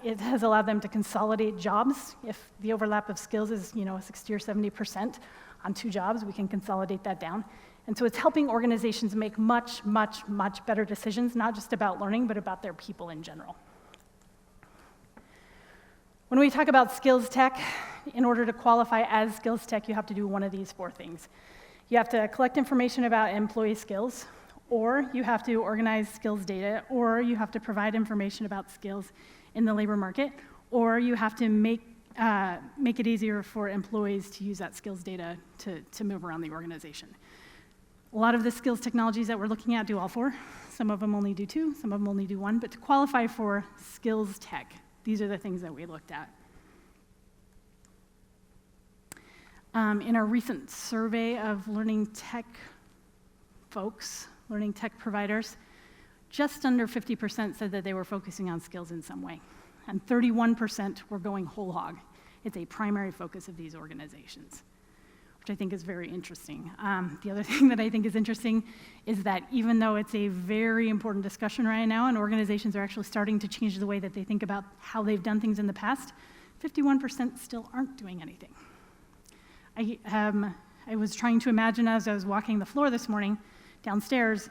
It has allowed them to consolidate jobs. If the overlap of skills is 60 or 70% on 2 jobs, we can consolidate that down. And so it's helping organizations make much, much, much better decisions, not just about learning, but about their people in general. When we talk about skills tech, in order to qualify as skills tech, you have to do one of these 4 things. You have to collect information about employee skills, or you have to organize skills data, or you have to provide information about skills in the labor market, or you have to make it easier for employees to use that skills data to move around the organization. A lot of the skills technologies that we're looking at do all 4. Some of them only do 2, some of them only do 1, but to qualify for skills tech, these are the things that we looked at. In our recent survey of learning tech folks, learning tech providers, just under 50% said that they were focusing on skills in some way, and 31% were going whole hog. It's a primary focus of these organizations, which I think is very interesting. The other thing that I think is interesting is that even though it's a very important discussion right now, and organizations are actually starting to change the way that they think about how they've done things in the past, 51% still aren't doing anything. I was trying to imagine as I was walking the floor this morning downstairs,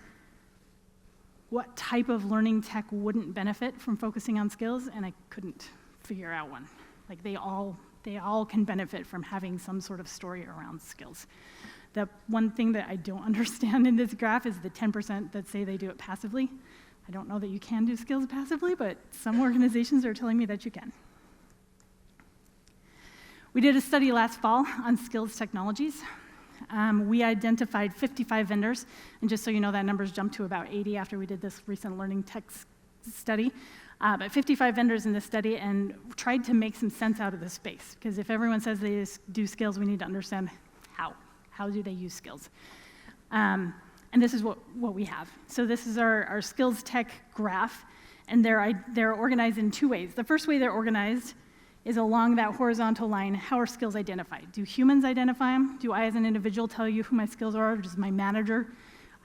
what type of learning tech wouldn't benefit from focusing on skills, and I couldn't figure out one. Like they all can benefit from having some sort of story around skills. The one thing that I don't understand in this graph is the 10% that say they do it passively. I don't know that you can do skills passively, but some organizations are telling me that you can. We did a study last fall on skills technologies. We identified 55 vendors, and just so you know, that number's jumped to about 80 after we did this recent learning tech study. But 55 vendors in this study, and tried to make some sense out of this space. Because if everyone says they do skills, we need to understand how. How do they use skills? And this is what we have. So this is our skills tech graph, and they're organized in two ways. The first way they're organized is along that horizontal line. How are skills identified? Do humans identify them? Do I as an individual tell you who my skills are? Or does my manager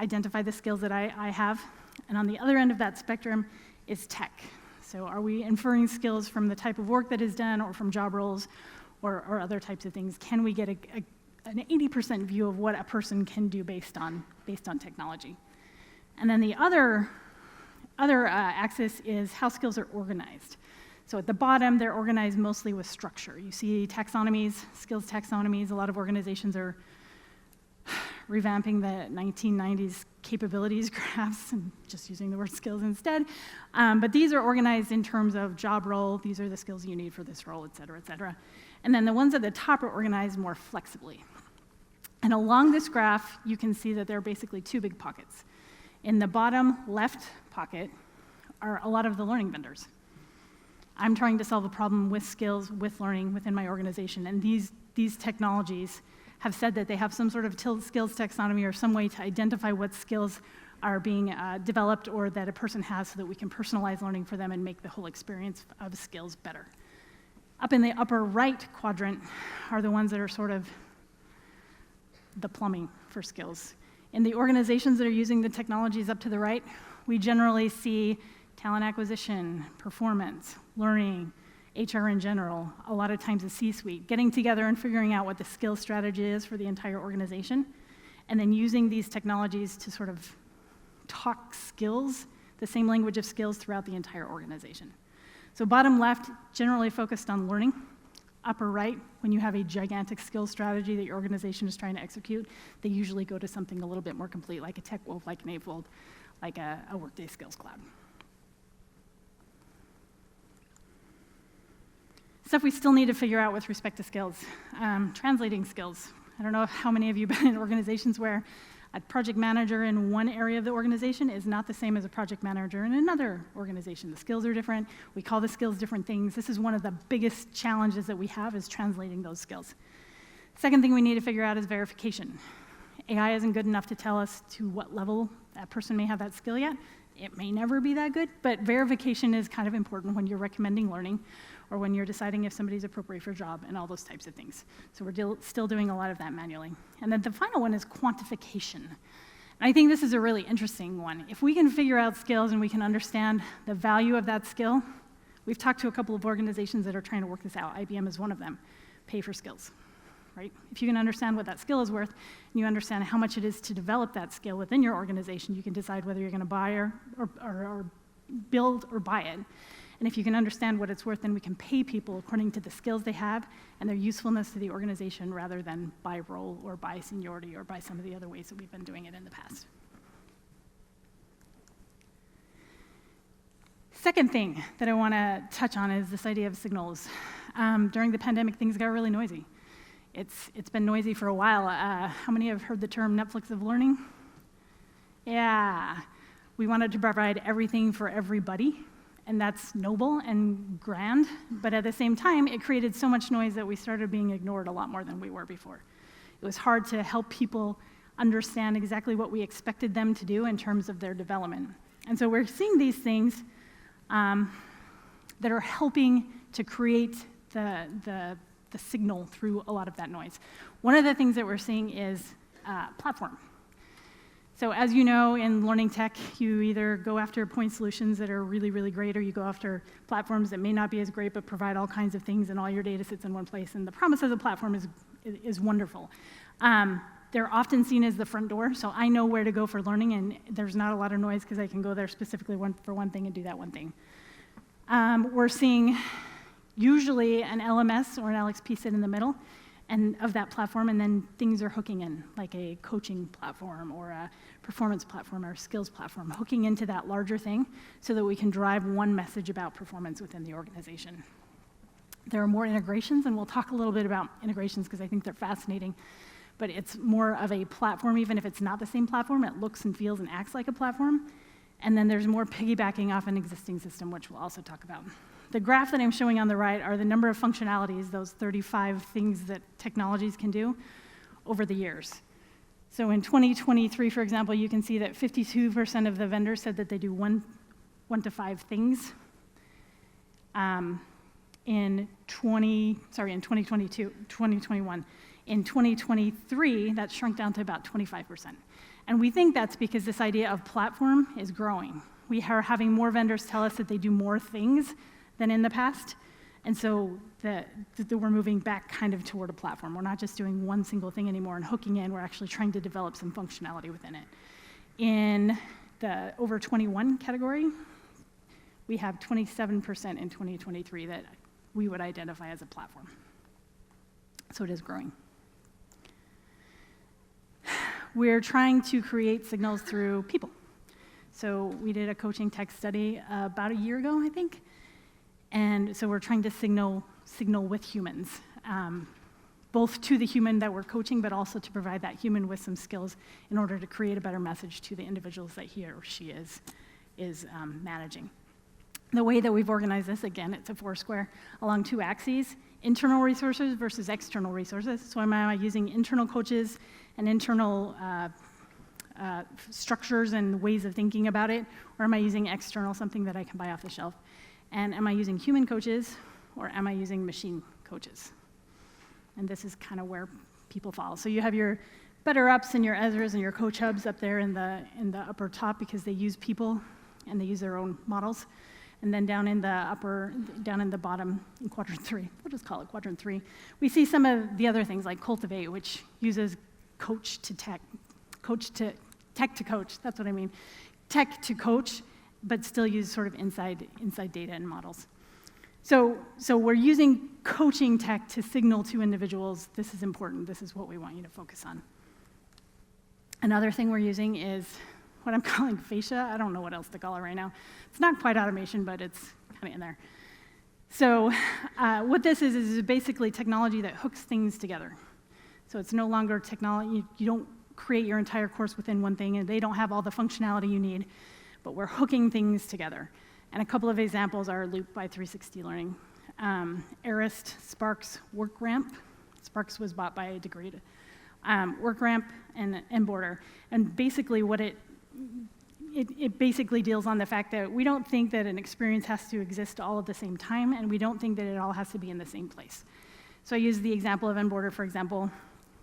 identify the skills that I have? And on the other end of that spectrum is tech. So are we inferring skills from the type of work that is done or from job roles or other types of things? Can we get an 80% view of what a person can do based on technology? And then the other axis is how skills are organized. So at the bottom, they're organized mostly with structure. You see taxonomies, skills taxonomies. A lot of organizations are revamping the 1990s capabilities graphs and just using the word skills instead. But these are organized in terms of job role. These are the skills you need for this role, et cetera, et cetera. And then the ones at the top are organized more flexibly. And along this graph, you can see that there are basically two big pockets. In the bottom left pocket are a lot of the learning vendors. I'm trying to solve a problem with skills, with learning within my organization, and these technologies have said that they have some sort of skills taxonomy or some way to identify what skills are being developed or that a person has so that we can personalize learning for them and make the whole experience of skills better. Up in the upper right quadrant are the ones that are sort of the plumbing for skills. In the organizations that are using the technologies up to the right, we generally see talent acquisition, performance, learning, HR in general, a lot of times the C-suite, getting together and figuring out what the skills strategy is for the entire organization, and then using these technologies to sort of talk skills, the same language of skills throughout the entire organization. So bottom left, generally focused on learning. Upper right, when you have a gigantic skills strategy that your organization is trying to execute, they usually go to something a little bit more complete, like a tech wolf, like an Avold, like a Workday Skills Cloud. Stuff we still need to figure out with respect to skills. Translating skills. I don't know how many of you have been in organizations where a project manager in one area of the organization is not the same as a project manager in another organization. The skills are different. We call the skills different things. This is one of the biggest challenges that we have is translating those skills. Second thing we need to figure out is verification. AI isn't good enough to tell us to what level that person may have that skill yet. It may never be that good, but verification is kind of important when you're recommending learning or when you're deciding if somebody's appropriate for a job and all those types of things. So we're still doing a lot of that manually. And then the final one is quantification. And I think this is a really interesting one. If we can figure out skills and we can understand the value of that skill, we've talked to a couple of organizations that are trying to work this out. IBM is one of them. Pay for skills, right? If you can understand what that skill is worth, and you understand how much it is to develop that skill within your organization, you can decide whether you're going to buy or build or buy it. And if you can understand what it's worth, then we can pay people according to the skills they have and their usefulness to the organization rather than by role or by seniority or by some of the other ways that we've been doing it in the past. Second thing that I want to touch on is this idea of signals. During the pandemic, things got really noisy. It's been noisy for a while. How many have heard the term Netflix of learning? Yeah. We wanted to provide everything for everybody. And that's noble and grand, but at the same time, it created so much noise that we started being ignored a lot more than we were before. It was hard to help people understand exactly what we expected them to do in terms of their development. And so we're seeing these things that are helping to create the signal through a lot of that noise. One of the things that we're seeing is platform. So as you know, in learning tech, you either go after point solutions that are really, really great, or you go after platforms that may not be as great, but provide all kinds of things, and all your data sits in one place. And the promise of the platform is wonderful. They're often seen as the front door, so I know where to go for learning, and there's not a lot of noise because I can go there specifically for one thing and do that one thing. We're seeing usually an LMS or an LXP sit in the middle of that platform, and then things are hooking in, like a coaching platform or a performance platform or a skills platform, hooking into that larger thing so that we can drive one message about performance within the organization. There are more integrations, and we'll talk a little bit about integrations because I think they're fascinating. But it's more of a platform, even if it's not the same platform. It looks and feels and acts like a platform. And then there's more piggybacking off an existing system, which we'll also talk about. The graph that I'm showing on the right are the number of functionalities, those 35 things that technologies can do over the years. So in 2023, for example, you can see that 52% of the vendors said that they do one to 5 things. In 2021. In 2023, that shrunk down to about 25%. And we think that's because this idea of platform is growing. We are having more vendors tell us that they do more things than in the past. And so that we're moving back kind of toward a platform. We're not just doing one single thing anymore and hooking in. We're actually trying to develop some functionality within it. In the over 21 category, we have 27% in 2023 that we would identify as a platform. So it is growing. We're trying to create signals through people. So we did a coaching tech study about a year ago, I think. And so we're trying to signal with humans, both to the human that we're coaching, but also to provide that human with some skills in order to create a better message to the individuals that he or she is managing. The way that we've organized this, again, it's a 4-square along 2 axes, internal resources versus external resources. So am I using internal coaches and internal structures and ways of thinking about it, or am I using external, something that I can buy off the shelf? And am I using human coaches, or am I using machine coaches? And this is kind of where people fall. So you have your Better Ups and your Ezras and your Coach Hubs up there in the upper top because they use people and they use their own models. And then down in the bottom, in quadrant 3, we'll just call it quadrant 3, we see some of the other things like Cultivate, which uses coach to tech to coach, that's what I mean. Tech to coach, but still use sort of inside data and models. So we're using coaching tech to signal to individuals, this is important, this is what we want you to focus on. Another thing we're using is what I'm calling fascia. I don't know what else to call it right now. It's not quite automation, but it's kind of in there. So what this is basically technology that hooks things together. So it's no longer technology. You don't create your entire course within one thing, and they don't have all the functionality you need, but we're hooking things together. And a couple of examples are Loop by 360 Learning, Arist, Sparks, WorkRamp. Sparks was bought by Degreed. WorkRamp and Border. And basically what it basically deals on the fact that we don't think that an experience has to exist all at the same time, and we don't think that it all has to be in the same place. So I use the example of Border, for example.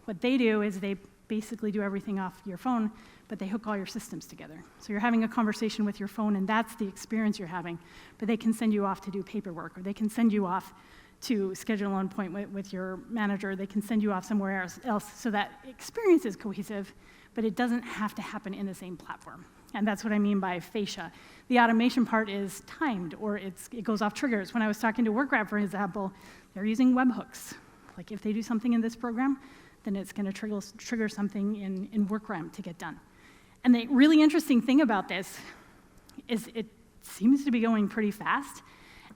What they do is they basically do everything off your phone, but they hook all your systems together. So you're having a conversation with your phone, and that's the experience you're having, but they can send you off to do paperwork, or they can send you off to schedule an appointment with your manager. They can send you off somewhere else so that experience is cohesive, but it doesn't have to happen in the same platform. And that's what I mean by fascia. The automation part is timed, or it goes off triggers. When I was talking to WorkRamp, for example, they're using webhooks. Like if they do something in this program, then it's going to trigger something in WorkRamp to get done. And the really interesting thing about this is it seems to be going pretty fast.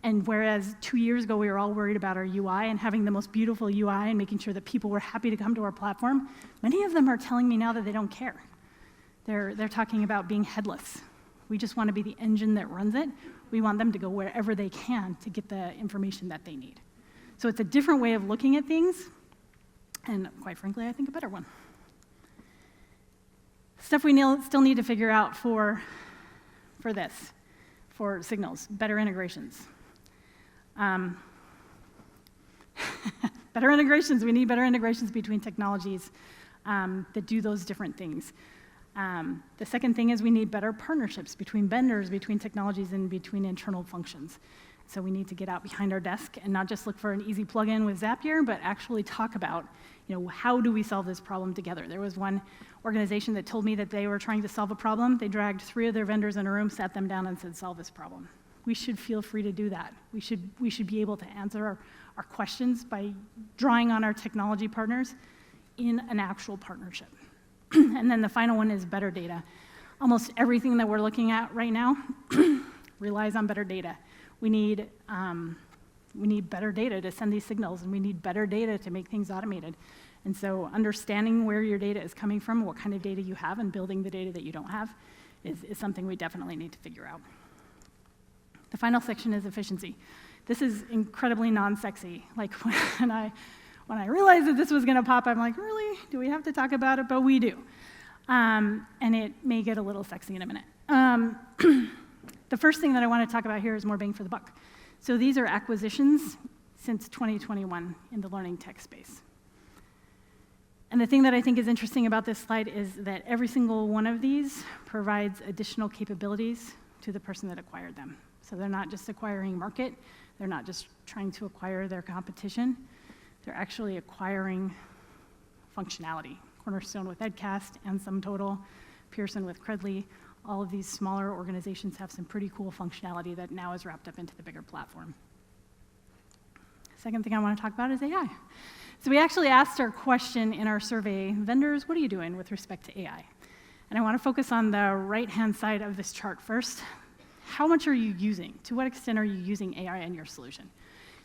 And whereas 2 years ago we were all worried about our UI and having the most beautiful UI and making sure that people were happy to come to our platform, many of them are telling me now that they don't care. They're talking about being headless. We just want to be the engine that runs it. We want them to go wherever they can to get the information that they need. So it's a different way of looking at things, and quite frankly, I think a better one. Stuff we still need to figure out for signals, better integrations. Better integrations, we need better integrations between technologies that do those different things. The second thing is we need better partnerships between vendors, between technologies, and between internal functions. So we need to get out behind our desk and not just look for an easy plug-in with Zapier, but actually talk about, how do we solve this problem together? There was one organization that told me that they were trying to solve a problem. They dragged 3 of their vendors in a room, sat them down, and said, solve this problem. We should feel free to do that. We should be able to answer our questions by drawing on our technology partners in an actual partnership. And then the final one is better data. Almost everything that we're looking at right now relies on better data. We need We need better data to send these signals, and we need better data to make things automated. And so understanding where your data is coming from, what kind of data you have, and building the data that you don't have is something we definitely need to figure out. The final section is efficiency. This is incredibly non-sexy. Like when I realized that this was going to pop, I'm like, really? Do we have to talk about it? But we do. And it may get a little sexy in a minute. The first thing that I want to talk about here is more bang for the buck. So these are acquisitions since 2021 in the learning tech space. And the thing that I think is interesting about this slide is that every single one of these provides additional capabilities to the person that acquired them. So they're not just acquiring market, they're not just trying to acquire their competition, they're actually acquiring functionality. Cornerstone with Edcast, and SumTotal, Pearson with Credly, all of these smaller organizations have some pretty cool functionality that now is wrapped up into the bigger platform. Second thing I want to talk about is AI. So we actually asked our question in our survey, vendors, what are you doing with respect to AI? And I want to focus on the right-hand side of this chart first. How much are you using? To what extent are you using AI in your solution?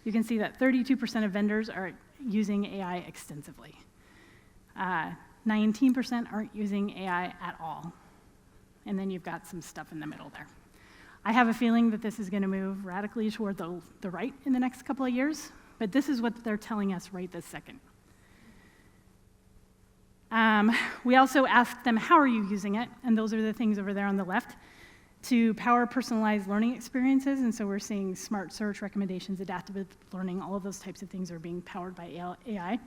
You can see that 32% of vendors are using AI extensively. 19% aren't using AI at all. And then you've got some stuff in the middle there. I have a feeling that this is going to move radically toward the right in the next couple of years, but this is what they're telling us right this second. We also asked them, how are you using it? And those are the things over there on the left. To power personalized learning experiences, and so we're seeing smart search, recommendations, adaptive learning, all of those types of things are being powered by AI.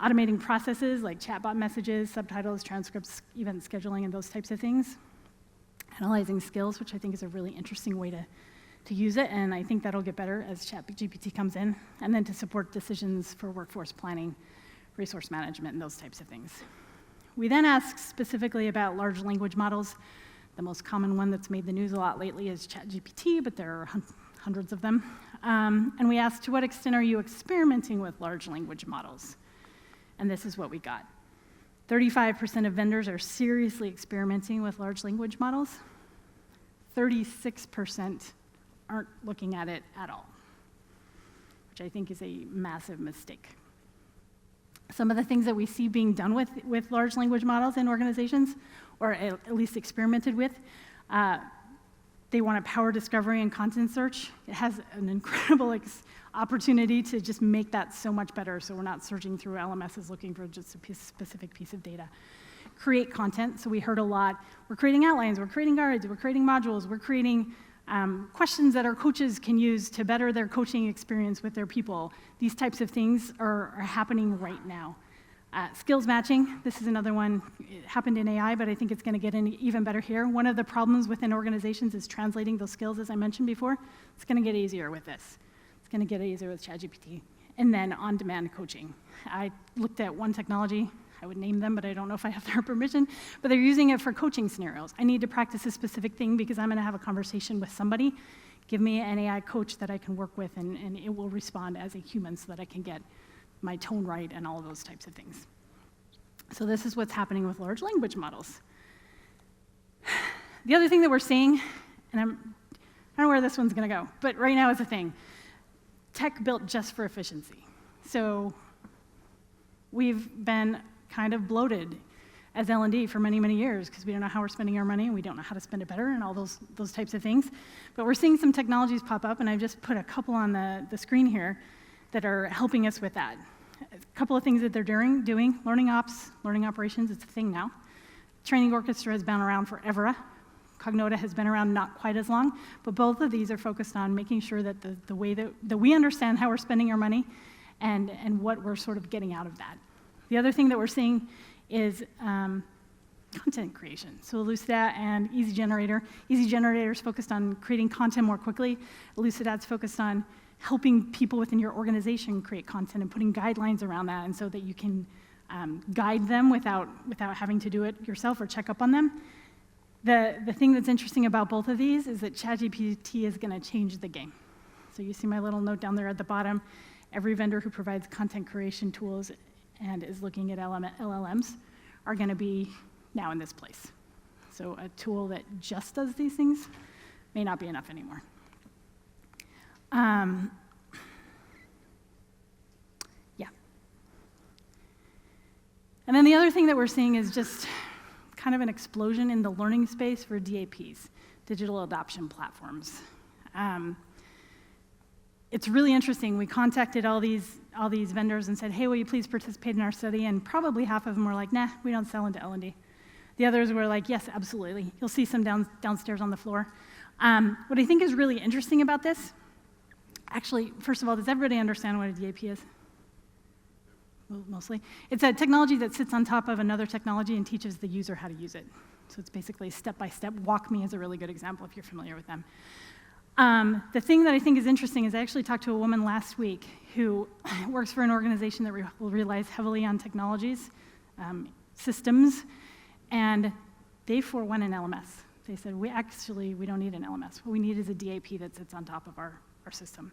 Automating processes like chatbot messages, subtitles, transcripts, event scheduling, and those types of things. Analyzing skills, which I think is a really interesting way to use it, and I think that'll get better as ChatGPT comes in. And then to support decisions for workforce planning, resource management, and those types of things. We then asked specifically about large language models. The most common one that's made the news a lot lately is ChatGPT, but there are hundreds of them. And we asked, to what extent are you experimenting with large language models? And this is what we got. 35% of vendors are seriously experimenting with large language models. 36% aren't looking at it at all, which I think is a massive mistake. Some of the things that we see being done with large language models in organizations, or at least experimented with, they want to power discovery and content search. It has an incredible opportunity to just make that so much better, so we're not searching through LMSs looking for just a specific piece of data. Create content, so we heard a lot. We're creating outlines, we're creating guides, we're creating modules, we're creating questions that our coaches can use to better their coaching experience with their people. These types of things are happening right now. Skills matching, this is another one. It happened in AI, but I think it's going to get even better here. One of the problems within organizations is translating those skills, as I mentioned before. It's going to get easier with this. It's going to get easier with ChatGPT. And then on-demand coaching. I looked at one technology. I would name them, but I don't know if I have their permission. But they're using it for coaching scenarios. I need to practice a specific thing because I'm going to have a conversation with somebody. Give me an AI coach that I can work with, and it will respond as a human so that I can get my tone right and all of those types of things. So this is what's happening with large language models. The other thing that we're seeing, and I don't know where this one's going to go, but right now it's a thing. Tech built just for efficiency. So we've been kind of bloated as L&D for many, many years because we don't know how we're spending our money and we don't know how to spend it better and all those types of things. But we're seeing some technologies pop up, and I've just put a couple on the screen here that are helping us with that. A couple of things that they're doing, learning ops, learning operations, it's a thing now. Training Orchestra has been around forever. Cognota has been around not quite as long, but both of these are focused on making sure that the way that we understand how we're spending our money and what we're sort of getting out of that. The other thing that we're seeing is content creation. So Elucidat and Easy Generator. Easy Generator is focused on creating content more quickly. Elucidat's focused on helping people within your organization create content and putting guidelines around that, and so that you can guide them without having to do it yourself or check up on them. The thing that's interesting about both of these is that ChatGPT is going to change the game. So you see my little note down there at the bottom. Every vendor who provides content creation tools and is looking at LLMs are going to be now in this place. So a tool that just does these things may not be enough anymore. thing that we're seeing is just kind of an explosion in the learning space for DAPs, digital adoption platforms. It's really interesting. We contacted all these vendors and said, hey, will you please participate in our study? And probably half of them were like, nah, we don't sell into L&D. The others were like, yes, absolutely. You'll see some downstairs on the floor. What I think is really interesting about this, actually, first of all, does everybody understand what a DAP is? Mostly. It's a technology that sits on top of another technology and teaches the user how to use it. So it's basically step-by-step. WalkMe is a really good example if you're familiar with them. The thing that I think is interesting is I actually talked to a woman last week who works for an organization that relies heavily on technologies, systems, and they forewent an LMS. They said, we don't need an LMS. What we need is a DAP that sits on top of our system.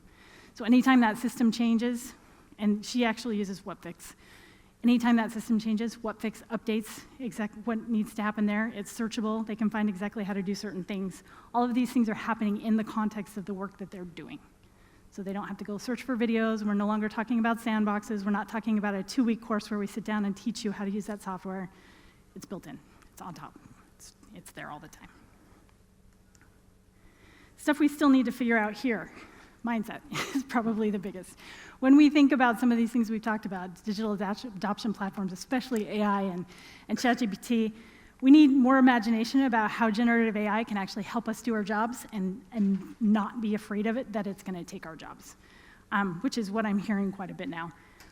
So anytime that system changes, and she actually uses WhatFix, anytime that system changes, WhatFix updates exactly what needs to happen there. It's searchable. They can find exactly how to do certain things. All of these things are happening in the context of the work that they're doing. So they don't have to go search for videos. We're no longer talking about sandboxes. We're not talking about a 2-week course where we sit down and teach you how to use that software. It's built in. It's on top. It's there all the time. Stuff we still need to figure out here. Mindset is probably the biggest. When we think about some of these things we've talked about, digital adoption platforms, especially AI and ChatGPT, we need more imagination about how generative AI can actually help us do our jobs and not be afraid of it, that it's going to take our jobs, which is what I'm hearing quite a bit now.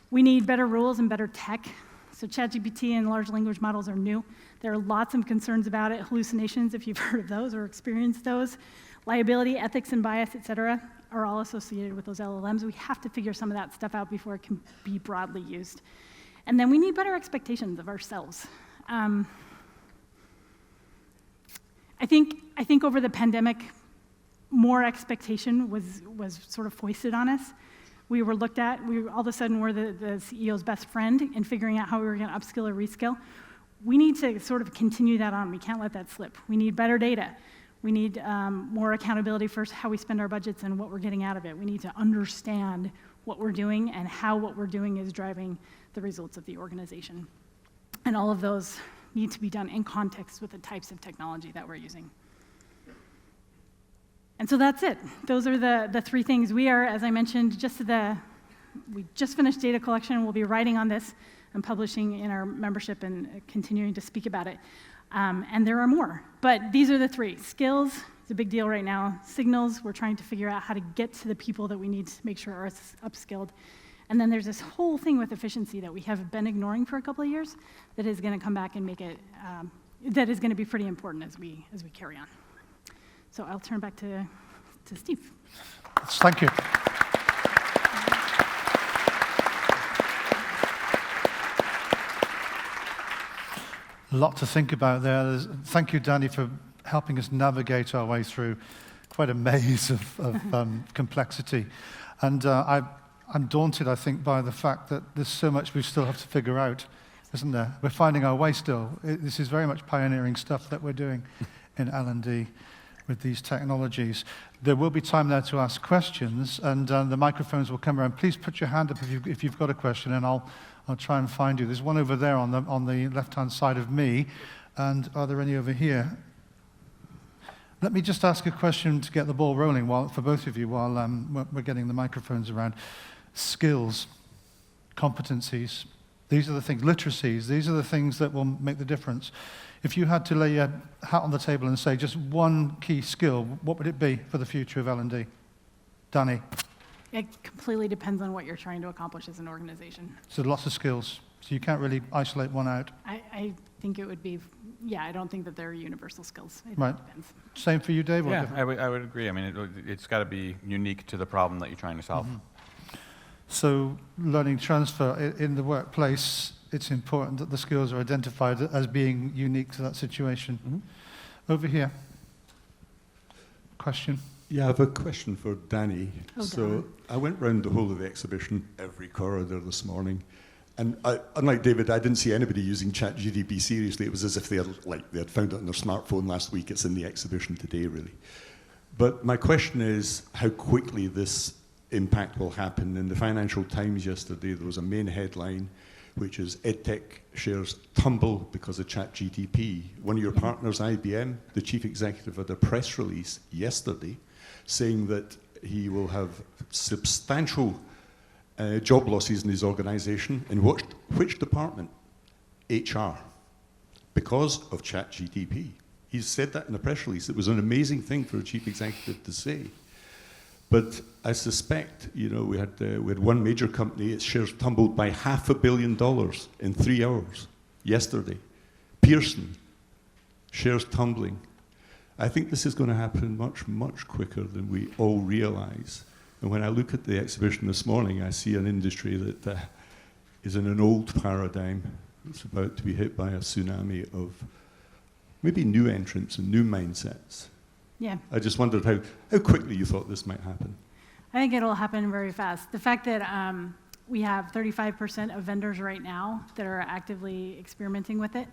We need better rules and better tech. So ChatGPT and large language models are new. There are lots of concerns about it, hallucinations, if you've heard of those or experienced those. Liability, ethics, and bias, et cetera, are all associated with those LLMs. We have to figure some of that stuff out before it can be broadly used. And then we need better expectations of ourselves. I think over the pandemic, more expectation was sort of foisted on us. We were looked at, all of a sudden we're the CEO's best friend in figuring out how we were going to upskill or reskill. We need to sort of continue that on. We can't let that slip. We need better data. We need more accountability for how we spend our budgets and what we're getting out of it. We need to understand what we're doing and how what we're doing is driving the results of the organization. And all of those need to be done in context with the types of technology that we're using. And so that's it. Those are the 3 things. We are, as I mentioned, we just finished data collection. We'll be writing on this and publishing in our membership and continuing to speak about it. And there are more. But these are the 3. Skills, it's a big deal right now. Signals, we're trying to figure out how to get to the people that we need to make sure are upskilled. And then there's this whole thing with efficiency that we have been ignoring for a couple of years that is going to come back and make it, that is going to be pretty important as we carry on. So I'll turn back to Steve. Thank you. A lot to think about there. Thank you, Dani, for helping us navigate our way through quite a maze of complexity. And I'm daunted, I think, by the fact that there's so much we still have to figure out, isn't there? We're finding our way still. This is very much pioneering stuff that we're doing in L&D with these technologies. There will be time there to ask questions, and the microphones will come around. Please put your hand up if you've got a question, and I'll try and find you. There's one over there on the left-hand side of me, and are there any over here? Let me just ask a question to get the ball rolling for both of you while we're getting the microphones around. Skills, competencies, these are the things, literacies, these are the things that will make the difference. If you had to lay your hat on the table and say just one key skill, what would it be for the future of L&D? Dani? It completely depends on what you're trying to accomplish as an organization. So lots of skills. So you can't really isolate one out. I think it would be, I don't think that there are universal skills. It right. Depends. Same for you, Dave? Yeah, I would agree. I mean, it's got to be unique to the problem that you're trying to solve. Mm-hmm. So learning transfer in the workplace, it's important that the skills are identified as being unique to that situation. Mm-hmm. Over here. Question? Yeah, I have a question for Dani. Oh, so Dani. I went round the whole of the exhibition, every corridor this morning, and unlike David, I didn't see anybody using ChatGPT seriously. It was as if they had found it on their smartphone last week. It's in the exhibition today, really. But my question is how quickly this impact will happen. In the Financial Times yesterday, there was a main headline, which is EdTech shares tumble because of ChatGPT. One of your partners, IBM, the chief executive, had a press release yesterday saying that he will have substantial job losses in his organization. In which department? HR, because of ChatGPT. He said that in a press release. It was an amazing thing for a chief executive to say. But I suspect, we had one major company, its shares tumbled by $500 million in 3 hours yesterday. Pearson, shares tumbling. I think this is going to happen much, much quicker than we all realize. And when I look at the exhibition this morning, I see an industry that is in an old paradigm. It's about to be hit by a tsunami of maybe new entrants and new mindsets. Yeah. I just wondered how quickly you thought this might happen. I think it'll happen very fast. The fact that we have 35% of vendors right now that are actively experimenting with it,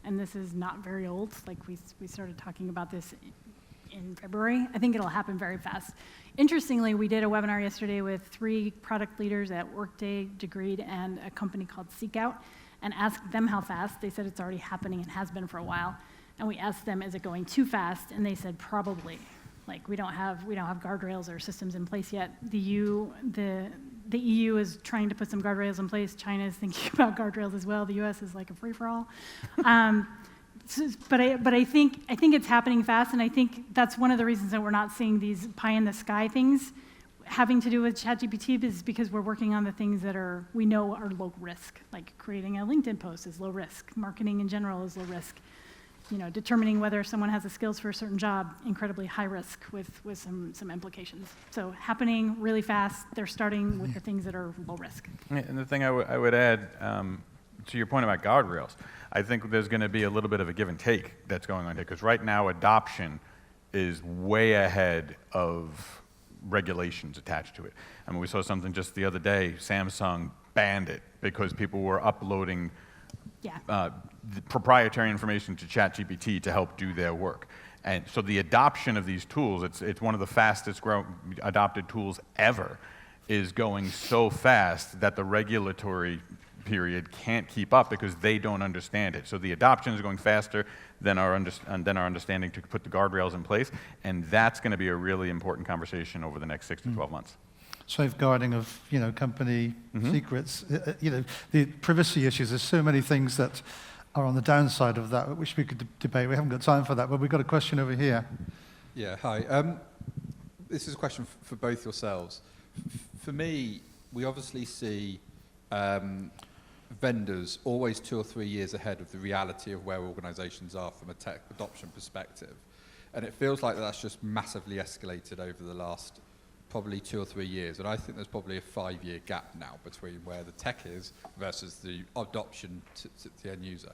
and this is not very old, like we started talking about this in February, I think it'll happen very fast. Interestingly, we did a webinar yesterday with 3 product leaders at Workday, Degreed, and a company called Seekout, and asked them how fast. They said it's already happening and has been for a while. And we asked them, is it going too fast? And they said, probably. Like, we don't have guardrails or systems in place yet. The EU is trying to put some guardrails in place. China is thinking about guardrails as well. The US is like a free-for-all. But I think it's happening fast, and I think that's one of the reasons that we're not seeing these pie-in-the-sky things having to do with ChatGPT, is because we're working on the things that we know are low risk, like creating a LinkedIn post is low risk, marketing in general is low risk. Determining whether someone has the skills for a certain job, incredibly high risk with some implications. So happening really fast, they're starting with the things that are low risk. And the thing I would add to your point about guardrails, I think there's going to be a little bit of a give and take that's going on here, because right now adoption is way ahead of regulations attached to it. I mean, we saw something just the other day, Samsung banned it because people were uploading the proprietary information to ChatGPT to help do their work. And so the adoption of these tools, it's one of the fastest adopted tools ever, is going so fast that the regulatory period can't keep up because they don't understand it. So the adoption is going faster than our understanding to put the guardrails in place, and that's going to be a really important conversation over the next 6 to 12 months. Safeguarding of company secrets, the privacy issues. There's so many things that are on the downside of that, which we could debate. We haven't got time for that, but we've got a question over here. Yeah, hi. This is a question for both yourselves. For me, we obviously see vendors always 2 or 3 years ahead of the reality of where organizations are from a tech adoption perspective. And it feels like that's just massively escalated over the last probably 2 or 3 years. And I think there's probably a 5-year gap now between where the tech is versus the adoption to the end user.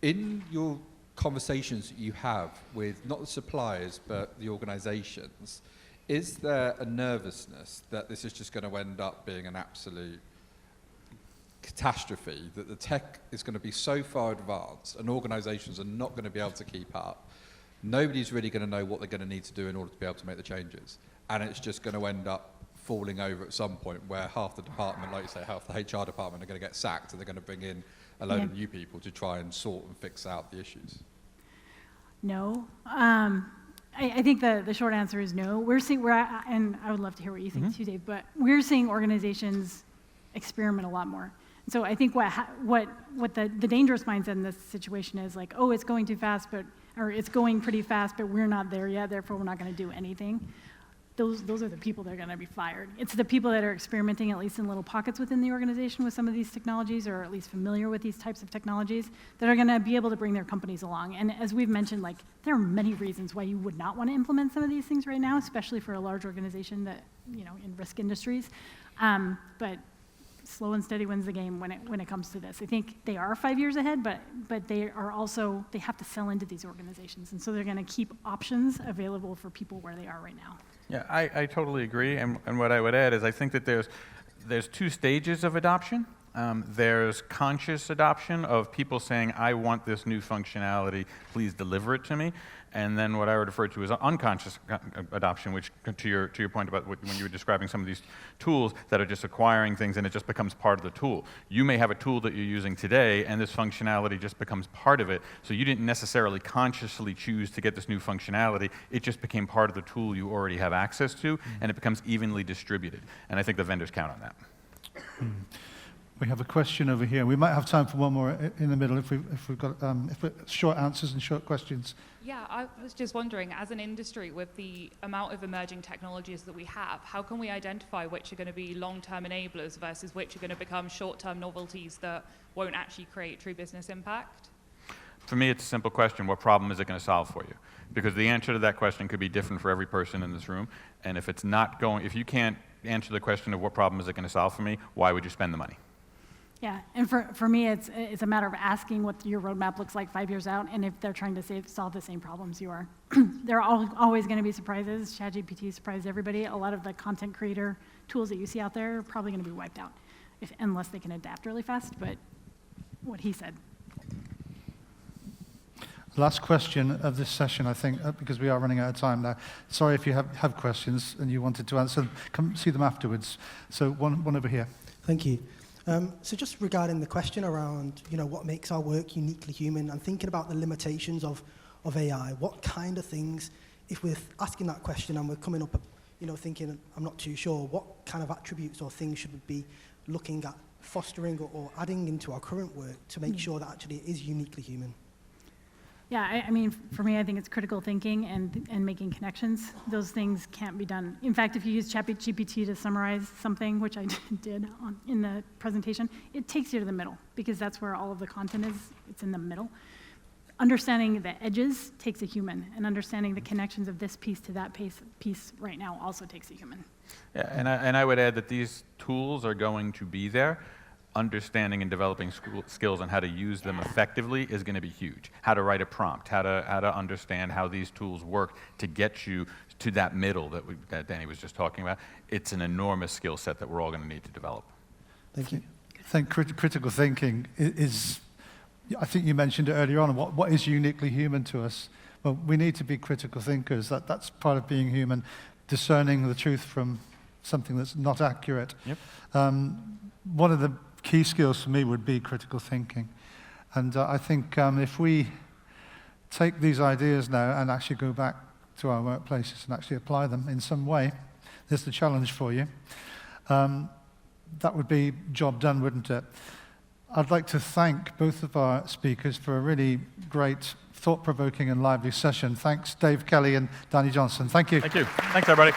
In your conversations that you have with not the suppliers, but the organizations, is there a nervousness that this is just going to end up being an absolute catastrophe, that the tech is going to be so far advanced and organizations are not going to be able to keep up? Nobody's really going to know what they're going to need to do in order to be able to make the changes. And it's just going to end up falling over at some point where half the department, like you say, half the HR department are going to get sacked, and they're going to bring in a load of new people to try and sort and fix out the issues. No. I think the short answer is no. And I would love to hear what you think too, Dave, but we're seeing organizations experiment a lot more. So I think what the dangerous mindset in this situation is like, oh, it's going too fast, or it's going pretty fast, but we're not there yet, therefore we're not going to do anything. Those are the people that are going to be fired. It's the people that are experimenting, at least in little pockets within the organization, with some of these technologies, or at least familiar with these types of technologies, that are going to be able to bring their companies along. And as we've mentioned, like, there are many reasons why you would not want to implement some of these things right now, especially for a large organization that, in risk industries. But slow and steady wins the game when it comes to this. I think they are 5 years ahead, but they have to sell into these organizations, and so they're going to keep options available for people where they are right now. Yeah, I totally agree. And what I would add is I think that there's 2 stages of adoption. There's conscious adoption of people saying, I want this new functionality, please deliver it to me. And then what I would refer to as unconscious adoption, which to your point about when you were describing some of these tools that are just acquiring things and it just becomes part of the tool. You may have a tool that you're using today and this functionality just becomes part of it, so you didn't necessarily consciously choose to get this new functionality, it just became part of the tool you already have access to, and it becomes evenly distributed. And I think the vendors count on that. We have a question over here. We might have time for one more in the middle if we've got short answers and short questions. Yeah, I was just wondering, as an industry, with the amount of emerging technologies that we have, how can we identify which are going to be long-term enablers versus which are going to become short-term novelties that won't actually create true business impact? For me, it's a simple question. What problem is it going to solve for you? Because the answer to that question could be different for every person in this room. And if it's not going, if you can't answer the question of what problem is it going to solve for me, why would you spend the money? Yeah, and for me, it's a matter of asking what your roadmap looks like 5 years out, and if they're trying to solve the same problems you are. There are always going to be surprises. ChatGPT surprised everybody. A lot of the content creator tools that you see out there are probably going to be wiped out, unless they can adapt really fast, but what he said. Last question of this session, I think, because we are running out of time now. Sorry if you have questions and you wanted to answer them. Come see them afterwards. So one over here. Thank you. So just regarding the question around, what makes our work uniquely human, I'm thinking about the limitations of AI. What kind of things, if we're asking that question and we're coming up, thinking, I'm not too sure, what kind of attributes or things should we be looking at fostering or adding into our current work to make sure that actually it is uniquely human? Yeah, I mean, for me, I think it's critical thinking and making connections. Those things can't be done. In fact, if you use ChatGPT to summarize something, which I did in the presentation, it takes you to the middle, because that's where all of the content is. It's in the middle. Understanding the edges takes a human, and understanding the connections of this piece to that piece right now also takes a human. Yeah, and I would add that these tools are going to be there. Understanding and developing skills on how to use them effectively is going to be huge. How to write a prompt, how to understand how these tools work to get you to that middle that Dani was just talking about. It's an enormous skill set that we're all going to need to develop. Thank you. I think critical thinking is, I think you mentioned it earlier on, what is uniquely human to us. Well, we need to be critical thinkers. That's part of being human, discerning the truth from something that's not accurate. Yep. One of the key skills for me would be critical thinking. And I think if we take these ideas now and actually go back to our workplaces and actually apply them in some way, there's the challenge for you. That would be job done, wouldn't it? I'd like to thank both of our speakers for a really great, thought-provoking and lively session. Thanks, Dave Kelly and Dani Johnson. Thank you. Thank you. Thanks, everybody.